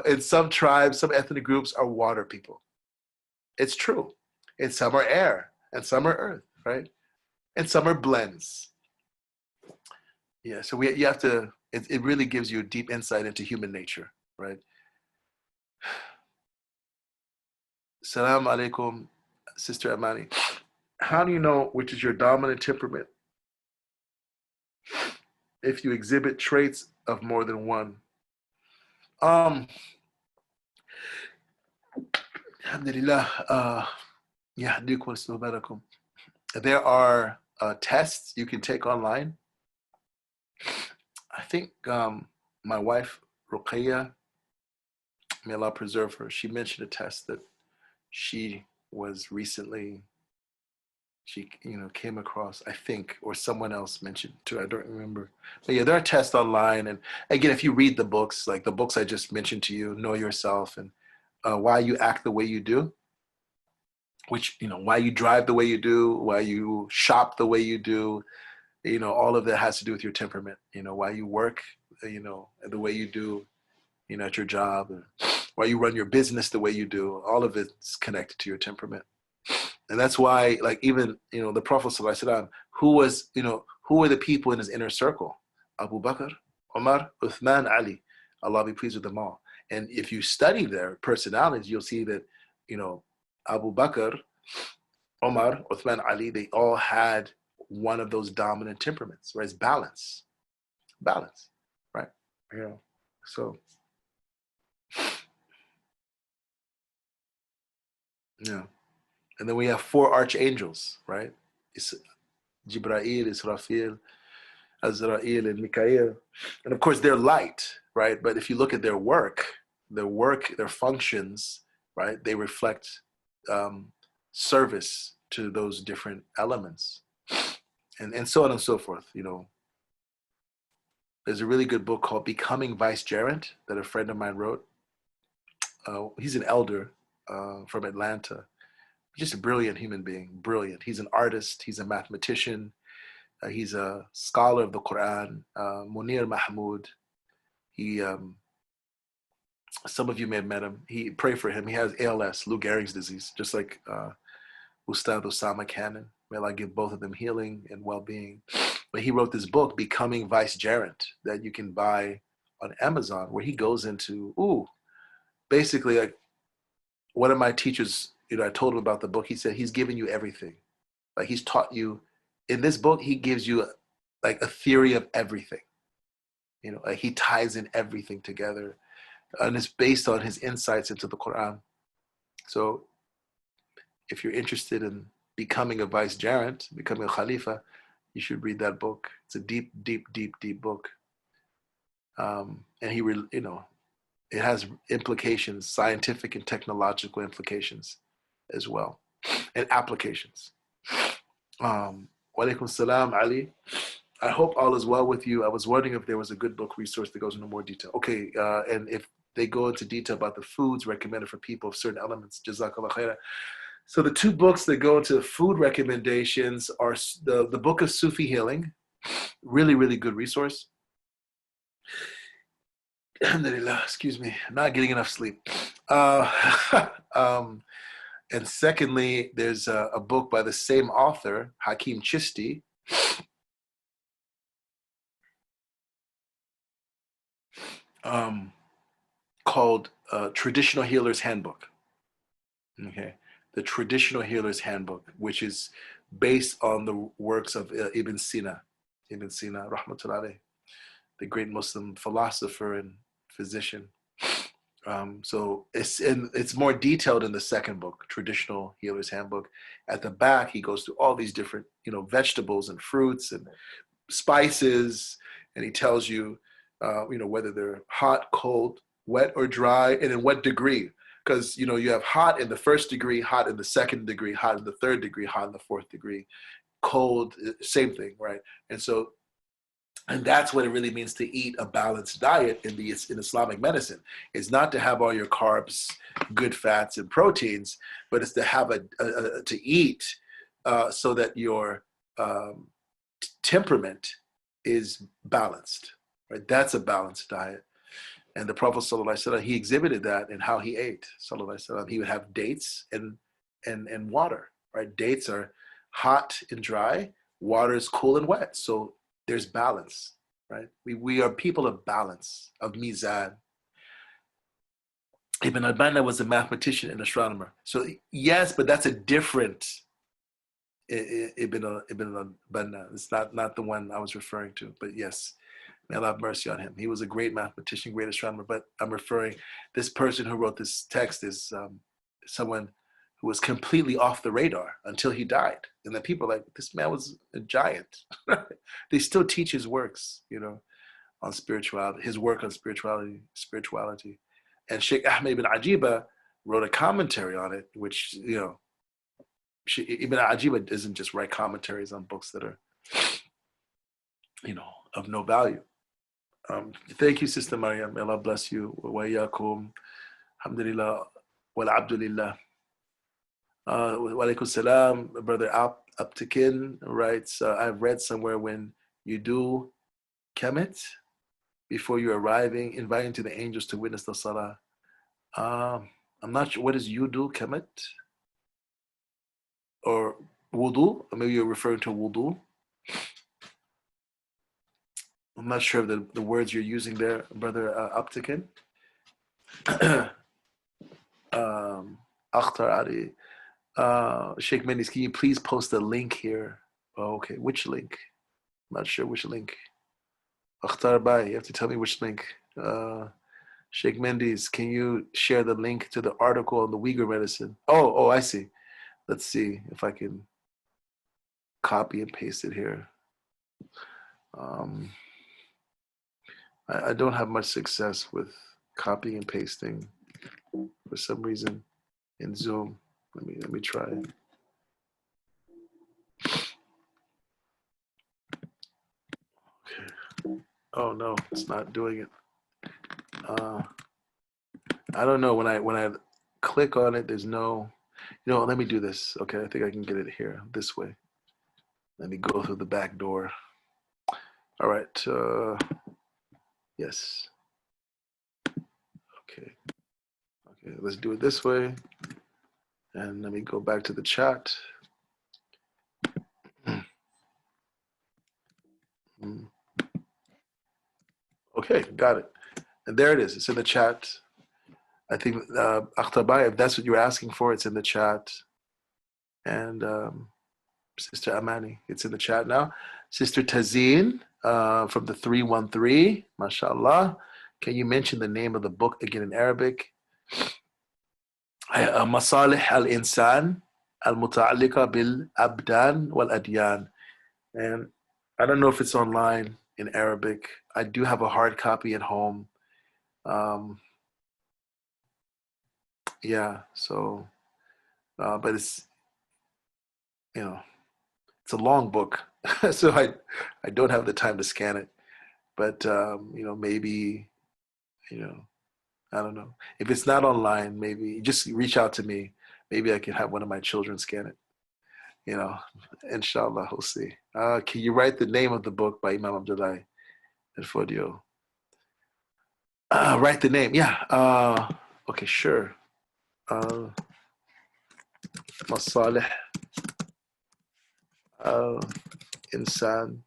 And some tribes, some ethnic groups are water people. It's true. And some are air, and some are earth, right? And some are blends. Yeah, so you have to, it really gives you a deep insight into human nature, right? Salam alaikum, Sister Amani. How do you know which is your dominant temperament if you exhibit traits of more than one? Alhamdulillah, there are tests you can take online. I think my wife, Ruqayya, may Allah preserve her, she mentioned a test that she was recently, she, came across, I think, or someone else mentioned too. I don't remember. But yeah, there are tests online. And again, if you read the books, like the books I just mentioned to you, Know Yourself and Why You Act the Way You Do, which, why you drive the way you do, why you shop the way you do, all of that has to do with your temperament, why you work, the way you do, at your job, or why you run your business the way you do. All of it's connected to your temperament. And that's why, like, even, the Prophet ﷺ, who were the people in his inner circle? Abu Bakr, Umar, Uthman, Ali. Allah be pleased with them all. And if you study their personalities, you'll see that, Abu Bakr, Umar, Uthman, Ali, they all had one of those dominant temperaments, right? It's balance, right? So, yeah. And then we have 4 archangels, right? It's Jibreel, Israfil, Azrael, and Mikael. And of course, they're light, right? But if you look at their work, their functions, right? They reflect service to those different elements. And so on and so forth, There's a really good book called Becoming Vicegerent that a friend of mine wrote. He's an elder from Atlanta. Just a brilliant human being, brilliant. He's an artist, he's a mathematician, he's a scholar of the Quran, Munir Mahmoud. He, some of you may have met him. Pray for him. He has ALS, Lou Gehrig's disease, just like Ustad Osama Cannon. May Allah give both of them healing and well-being. But he wrote this book, Becoming Vicegerent, that you can buy on Amazon, where he goes into, basically, like, one of my teachers, I told him about the book. He said he's given you everything. Like, he's taught you, in this book, he gives you like a theory of everything. Like, he ties in everything together. And it's based on his insights into the Quran. So if you're interested in becoming a vicegerent, becoming a khalifa, you should read that book. It's a deep, deep, deep, deep book. And it has implications, scientific and technological implications as well, and applications. Wa alaikum salam, Ali. I hope all is well with you. I was wondering if there was a good book resource that goes into more detail. Okay, and if they go into detail about the foods recommended for people of certain elements, jazakallah khairah. So the 2 books that go into food recommendations are the Book of Sufi Healing, really, really good resource. Alhamdulillah, excuse me, I'm not getting enough sleep. And secondly, there's a book by the same author, Hakim Chisti, called Traditional Healer's Handbook. Okay, the Traditional Healer's Handbook, which is based on the works of Ibn Sina, rahmatullahi, the great Muslim philosopher and physician. So it's more detailed in the second book, Traditional Healer's Handbook. At the back, he goes through all these different, vegetables and fruits and spices, and he tells you, whether they're hot, cold, wet, or dry, and in what degree. Because, you have hot in the 1st degree, hot in the 2nd degree, hot in the 3rd degree, hot in the 4th degree, cold, same thing, right? And that's what it really means to eat a balanced diet in Islamic medicine. It's not to have all your carbs, good fats, and proteins, but it's to have to eat so that your temperament is balanced, right? That's a balanced diet. And the Prophet ﷺ, he exhibited that in how he ate. ﷺ. He would have dates and water, right? Dates are hot and dry. Water is cool and wet. So there's balance, right? We are people of balance, of mizan. Ibn al-Banna was a mathematician and astronomer. So yes, but that's a different Ibn al-Banna. It's not the one I was referring to, but yes. May Allah have mercy on him. He was a great mathematician, great astronomer, but I'm referring, this person who wrote this text is someone who was completely off the radar until he died. And then people are like, this man was a giant. They still teach his works, on spirituality, his work on spirituality. And Sheikh Ahmed ibn Ajiba wrote a commentary on it, which, Ibn Ajib doesn't just write commentaries on books that are, of no value. Thank you, Sister Maryam. May Allah bless you. Wa iyyakum. Alhamdulillah. Wal abdulillah. Wa alaikum salam. Brother Aptikin writes, I've read somewhere when you do kemet before you're arriving, inviting to the angels to witness the salah. I'm not sure. What is you do kemet? Or wudu? Or maybe you're referring to wudu. I'm not sure of the words you're using there, Brother Aptikin. Akhtar Ali. Sheikh Mendes, can you please post a link here? Oh, okay, which link? I'm not sure which link. Akhtar Bai, you have to tell me which link. Sheikh Mendes, can you share the link to the article on the Weger Medicine? Oh, I see. Let's see if I can copy and paste it here. I don't have much success with copying and pasting for some reason in Zoom. Let me try it. Okay. Oh no, it's not doing it. I don't know, when I click on it, there's no, let me do this. Okay, I think I can get it here this way. Let me go through the back door. All right. Yes. Okay, let's do it this way. And let me go back to the chat. Okay, got it. And there it is. It's in the chat. I think, Akhtabai, if that's what you're asking for, it's in the chat. And Sister Amani, it's in the chat now. Sister Tazeen from the 313, mashallah. Can you mention the name of the book again in Arabic? Masalih al-Insan al-Muta'alliqa bil-Abdan wal-Adyan. And I don't know if it's online in Arabic. I do have a hard copy at home. Yeah, so, but it's, it's a long book, so I don't have the time to scan it. But, maybe, I don't know. If it's not online, maybe just reach out to me. Maybe I can have one of my children scan it. Inshallah, we'll see. Can you write the name of the book by Imam Abdullah al-Fodio? Write the name, yeah. Okay, sure. Masalih al-Insan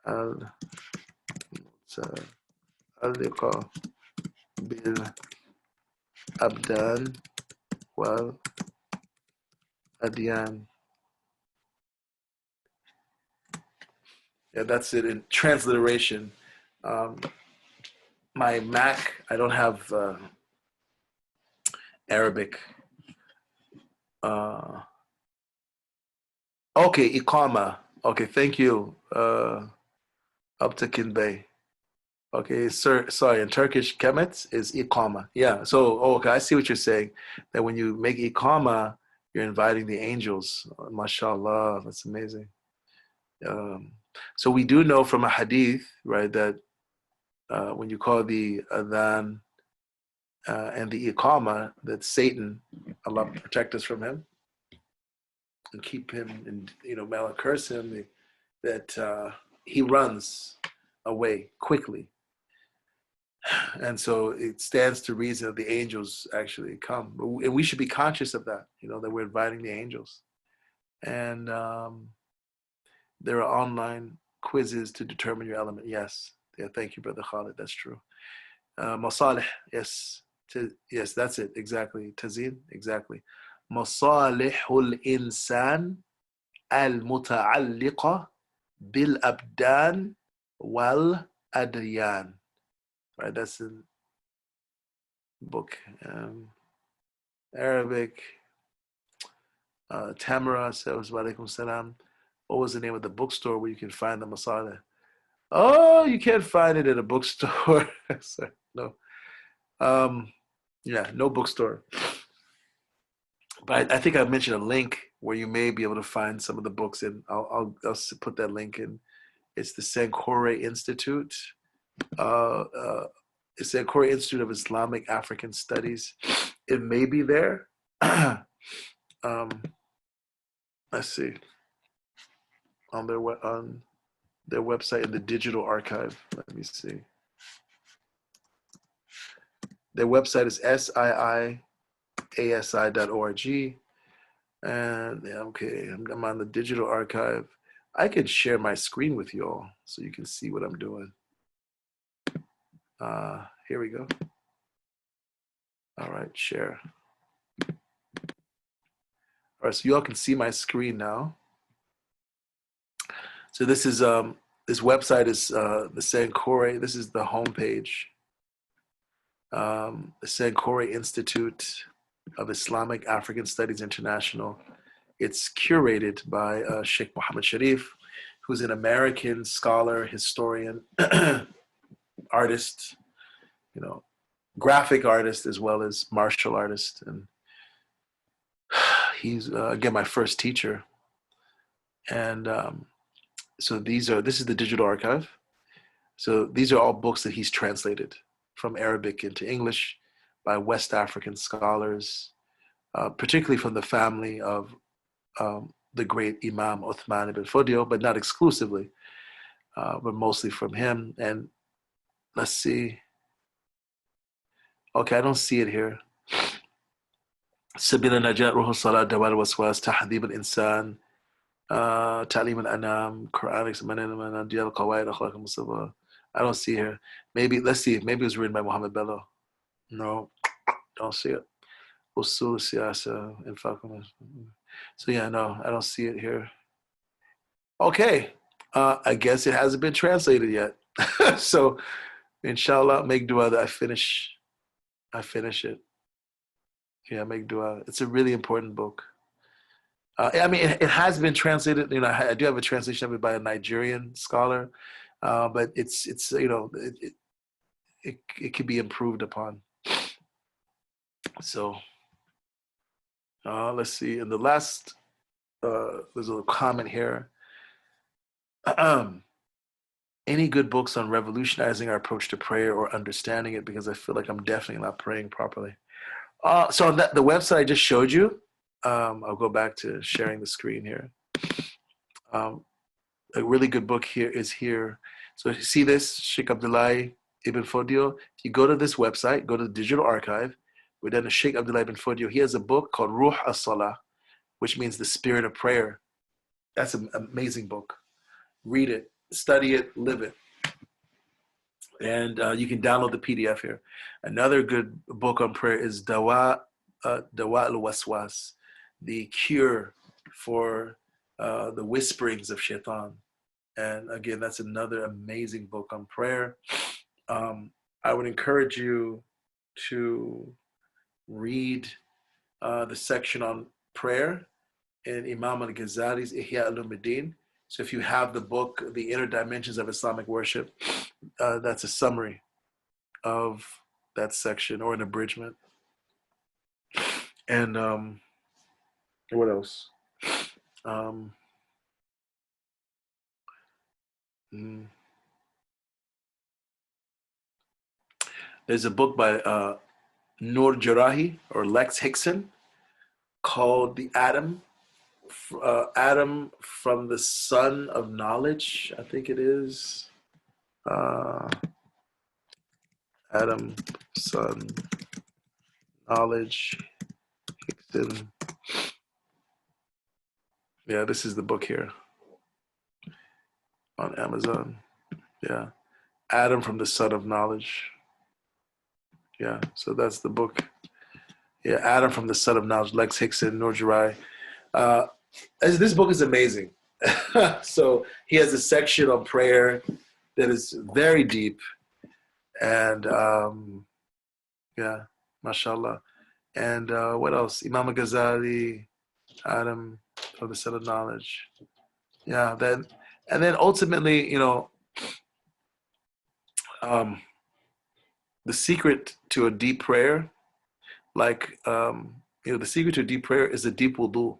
al-Muta'alliqa bil-Abdan wal-Adyan. Yeah, that's it in transliteration. My Mac, I don't have Arabic. Okay, Iqama. Okay, thank you. Uptakin Bey. Okay, sir, sorry, in Turkish, kemet is Iqama. Yeah, so, okay, I see what you're saying. That when you make Iqama, you're inviting the angels. MashaAllah, that's amazing. So we do know from a hadith, right, that when you call the adhan and the iqama, that Satan, Allah protect us from him and keep him, and may Allah curse him, that he runs away quickly. And so it stands to reason that the angels actually come. And we should be conscious of that, that we're inviting the angels. And there are online quizzes to determine your element. Yes. Yeah, thank you, Brother Khalid. That's true. Masalih, yes. Yes, that's it. Exactly. Tazeen, exactly. Masalihul insan al-muta'alliqa bil-abdan wal-adyan. Right, that's the book. Arabic. Tamara says, wa alaikum salam. What was the name of the bookstore where you can find the Masalih? Oh, you can't find it in a bookstore. No. Yeah, no bookstore. But I think I mentioned a link where you may be able to find some of the books, and I'll put that link in. It's the Sankore Institute. It's the Sankore Institute of Islamic African Studies. It may be there. Let's see, on their website in the digital archive. Let me see. Their website is siiasi.org. And yeah, okay, I'm on the digital archive. I can share my screen with you all so you can see what I'm doing. Here we go. All right, share. All right, so you all can see my screen now. So this is this website is the Sankore. This is the homepage. The Sankore Institute of Islamic African Studies International. It's curated by Sheikh Muhammad Sharif, who's an American scholar, historian, artist, graphic artist as well as martial artist, and he's again my first teacher. And so this is the digital archive. So these are all books that he's translated from Arabic into English by West African scholars, particularly from the family of the great Imam Uthman ibn Fodio, but not exclusively, but mostly from him. And let's see. Okay, I don't see it here. سبيل النجاة روح الصلاة دواء الوسواس تحذيب الإنسان تعليم الأنام Quranic ديال القواعد أخلاق المصطفى. I don't see here. Maybe let's see. Maybe it was written by Mohammed Bello. No, don't see it. Usul Siyasa Infaqum. So yeah, no, I don't see it here. Okay, I guess it hasn't been translated yet. So, inshallah, make dua that I finish it. Yeah, make dua. It's a really important book. I mean, it has been translated. I do have a translation of it by a Nigerian scholar, but it's it can be improved upon. So, let's see. In the last, there's a comment here. Any good books on revolutionizing our approach to prayer or understanding it? Because I feel like I'm definitely not praying properly. So on the website I just showed you, I'll go back to sharing the screen here. A really good book here is here. So you see this, Sheikh Abdullah Ibn Fodio. If you go to this website, go to the digital archive, we're done to Sheikh Abdullah Ibn Fodio. He has a book called Ruh as-Salah, which means the spirit of prayer. That's an amazing book. Read it, study it, live it. And you can download the PDF here. Another good book on prayer is Dawa al-Waswas, the cure for the whisperings of shaitan. And again, that's another amazing book on prayer. I would encourage you to read the section on prayer in Imam al-Ghazali's Ihya al-Ulumuddin. So if you have the book, The Inner Dimensions of Islamic Worship, that's a summary of that section or an abridgment. And what else? There's a book by Noor Jarahi or Lex Hickson called The Atom from the Sun of Knowledge, I think it is. Atom, Sun, Knowledge, Hickson. Yeah, this is the book here on Amazon. Yeah, Atom from the Sun of Knowledge. Yeah, so that's the book. Yeah, Atom from the Sun of Knowledge, Lex Hickson, Noor Jarahi. This book is amazing. So he has a section on prayer that is very deep, and yeah, mashallah. And what else? Imam al-Ghazali, Adam from the Sun of Knowledge. Yeah, and then ultimately, the secret to a deep prayer, like The secret to deep prayer is a deep wudu.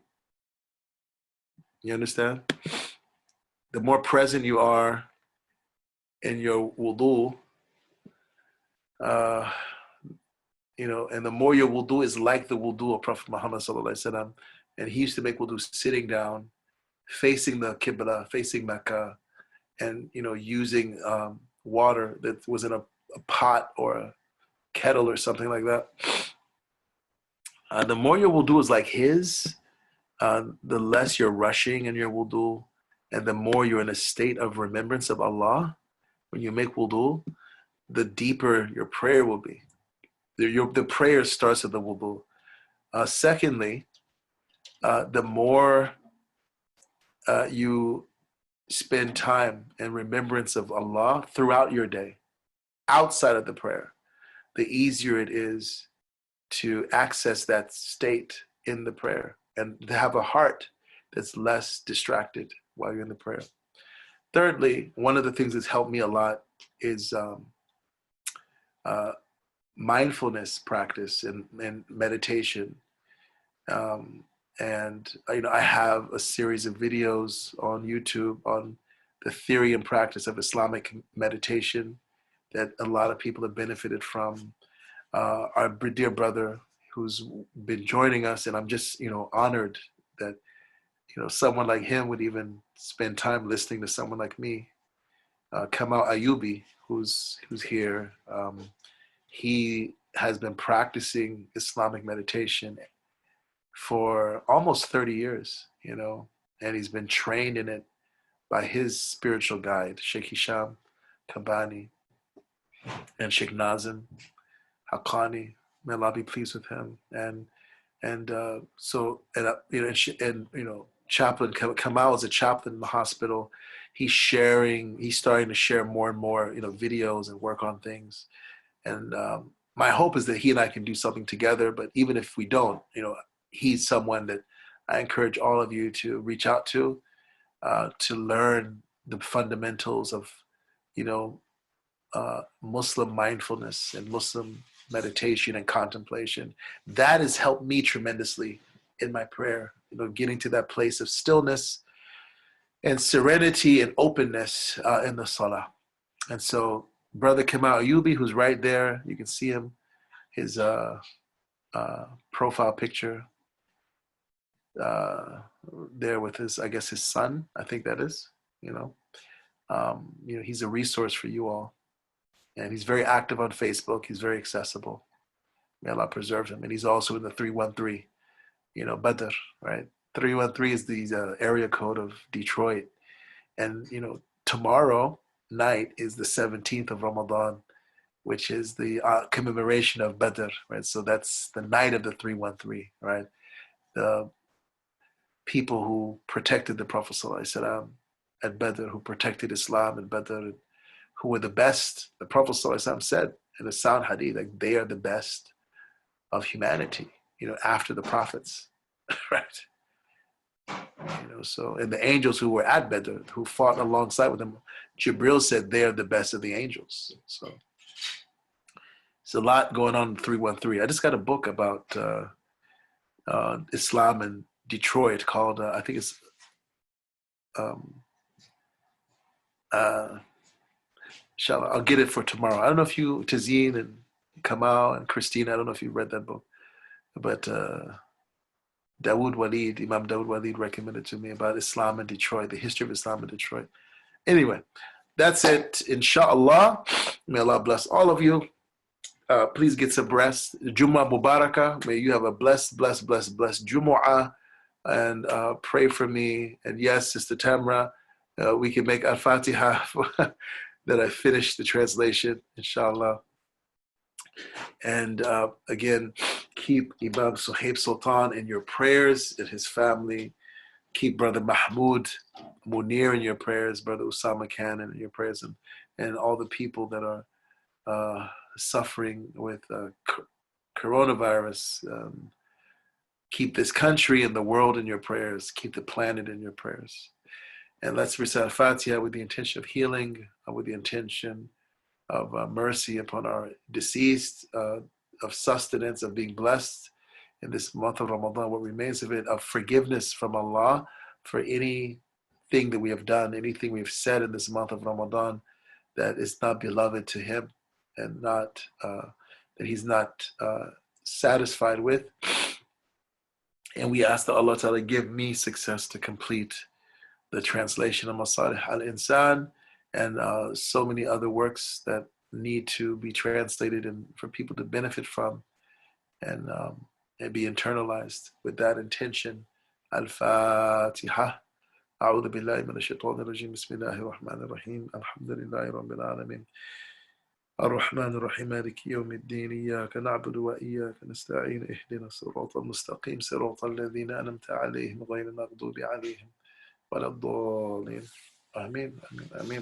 You understand? The more present you are in your wudu, and the more your wudu is like the wudu of Prophet Muhammad sallallahu alaihi wasallam, and he used to make wudu sitting down, facing the Qibla, facing Mecca, and using water that was in a pot or a kettle or something like that. The more your wudu is like his, the less you're rushing in your wudu, and the more you're in a state of remembrance of Allah. When you make wudu, the deeper your prayer will be. The prayer starts at the wudu. Secondly, the more you spend time in remembrance of Allah throughout your day, outside of the prayer, the easier it is to access that state in the prayer and to have a heart that's less distracted while you're in the prayer. Thirdly, one of the things that's helped me a lot is mindfulness practice and meditation. And I have a series of videos on YouTube on the theory and practice of Islamic meditation that a lot of people have benefited from. Our dear brother who's been joining us, and I'm just honored that someone like him would even spend time listening to someone like me. Kamal Ayubi, who's here, he has been practicing Islamic meditation for almost 30 years, and he's been trained in it by his spiritual guide, Sheikh Hisham Kabani and Sheikh Nazim Haqqani. May Allah be pleased with him. Chaplain Kamal is a chaplain in the hospital. He's starting to share more and more, videos and work on things. And my hope is that he and I can do something together. But even if we don't, he's someone that I encourage all of you to reach out to learn the fundamentals of, Muslim mindfulness and Muslim meditation and contemplation. That has helped me tremendously in my prayer, getting to that place of stillness and serenity and openness in the salah. And so Brother Kamal Ayubi, who's right there, you can see him, his profile picture there with his son, I think that is, he's a resource for you all. And he's very active on Facebook. He's very accessible. May Allah preserve him. And he's also in the 313, Badr, right? 313 is the area code of Detroit. And, tomorrow night is the 17th of Ramadan, which is the commemoration of Badr, right? So that's the night of the 313, right? The people who protected the Prophet ﷺ at Badr, who protected Islam at Badr, who were the best. The Prophet ﷺ said in a sound hadith, like they are the best of humanity, after the prophets, right? And the angels who were at Badr, who fought alongside with them, Jibril said they are the best of the angels. So it's a lot going on in 313. I just got a book about Islam in Detroit called, I think it's, inshallah, I'll get it for tomorrow. I don't know if you, Tazeen and Kamal and Christina, I don't know if you read that book, but Imam Dawood Walid recommended to me about Islam in Detroit, the history of Islam in Detroit. Anyway, that's it. Inshallah, may Allah bless all of you. Please get some rest. Jummah Mubarakah. May you have a blessed Jumu'ah, and pray for me. And yes, Sister Tamra, we can make Al-Fatiha that I finished the translation, inshallah. And again, keep Imam Suhaib Sultan in your prayers and his family. Keep Brother Mahmoud Munir in your prayers, Brother Usama Khan in your prayers, and all the people that are suffering with coronavirus. Keep this country and the world in your prayers. Keep the planet in your prayers. And let's recite Al-Fatiha with the intention of healing, with the intention of mercy upon our deceased, of sustenance, of being blessed in this month of Ramadan, what remains of it, of forgiveness from Allah for anything that we have done, anything we've said in this month of Ramadan that is not beloved to Him and not that He's not satisfied with. And we ask that Allah Ta'ala give me success to complete the translation of Masalih al-Insan and so many other works that need to be translated and for people to benefit from and be internalized with that intention. Al-Fatiha. أعوذ بالله من الشيطان الرجيم بسم الله الرحمن الرحيم الحمد لله رب العالمين الرحمن الرحيم مالك يوم الدين إياك نعبد وإياك نستعين اهدنا الصراط المستقيم صراط الذين أنعمت عليهم غير المغضوب عليهم ولا الضالين آمين آمين آمين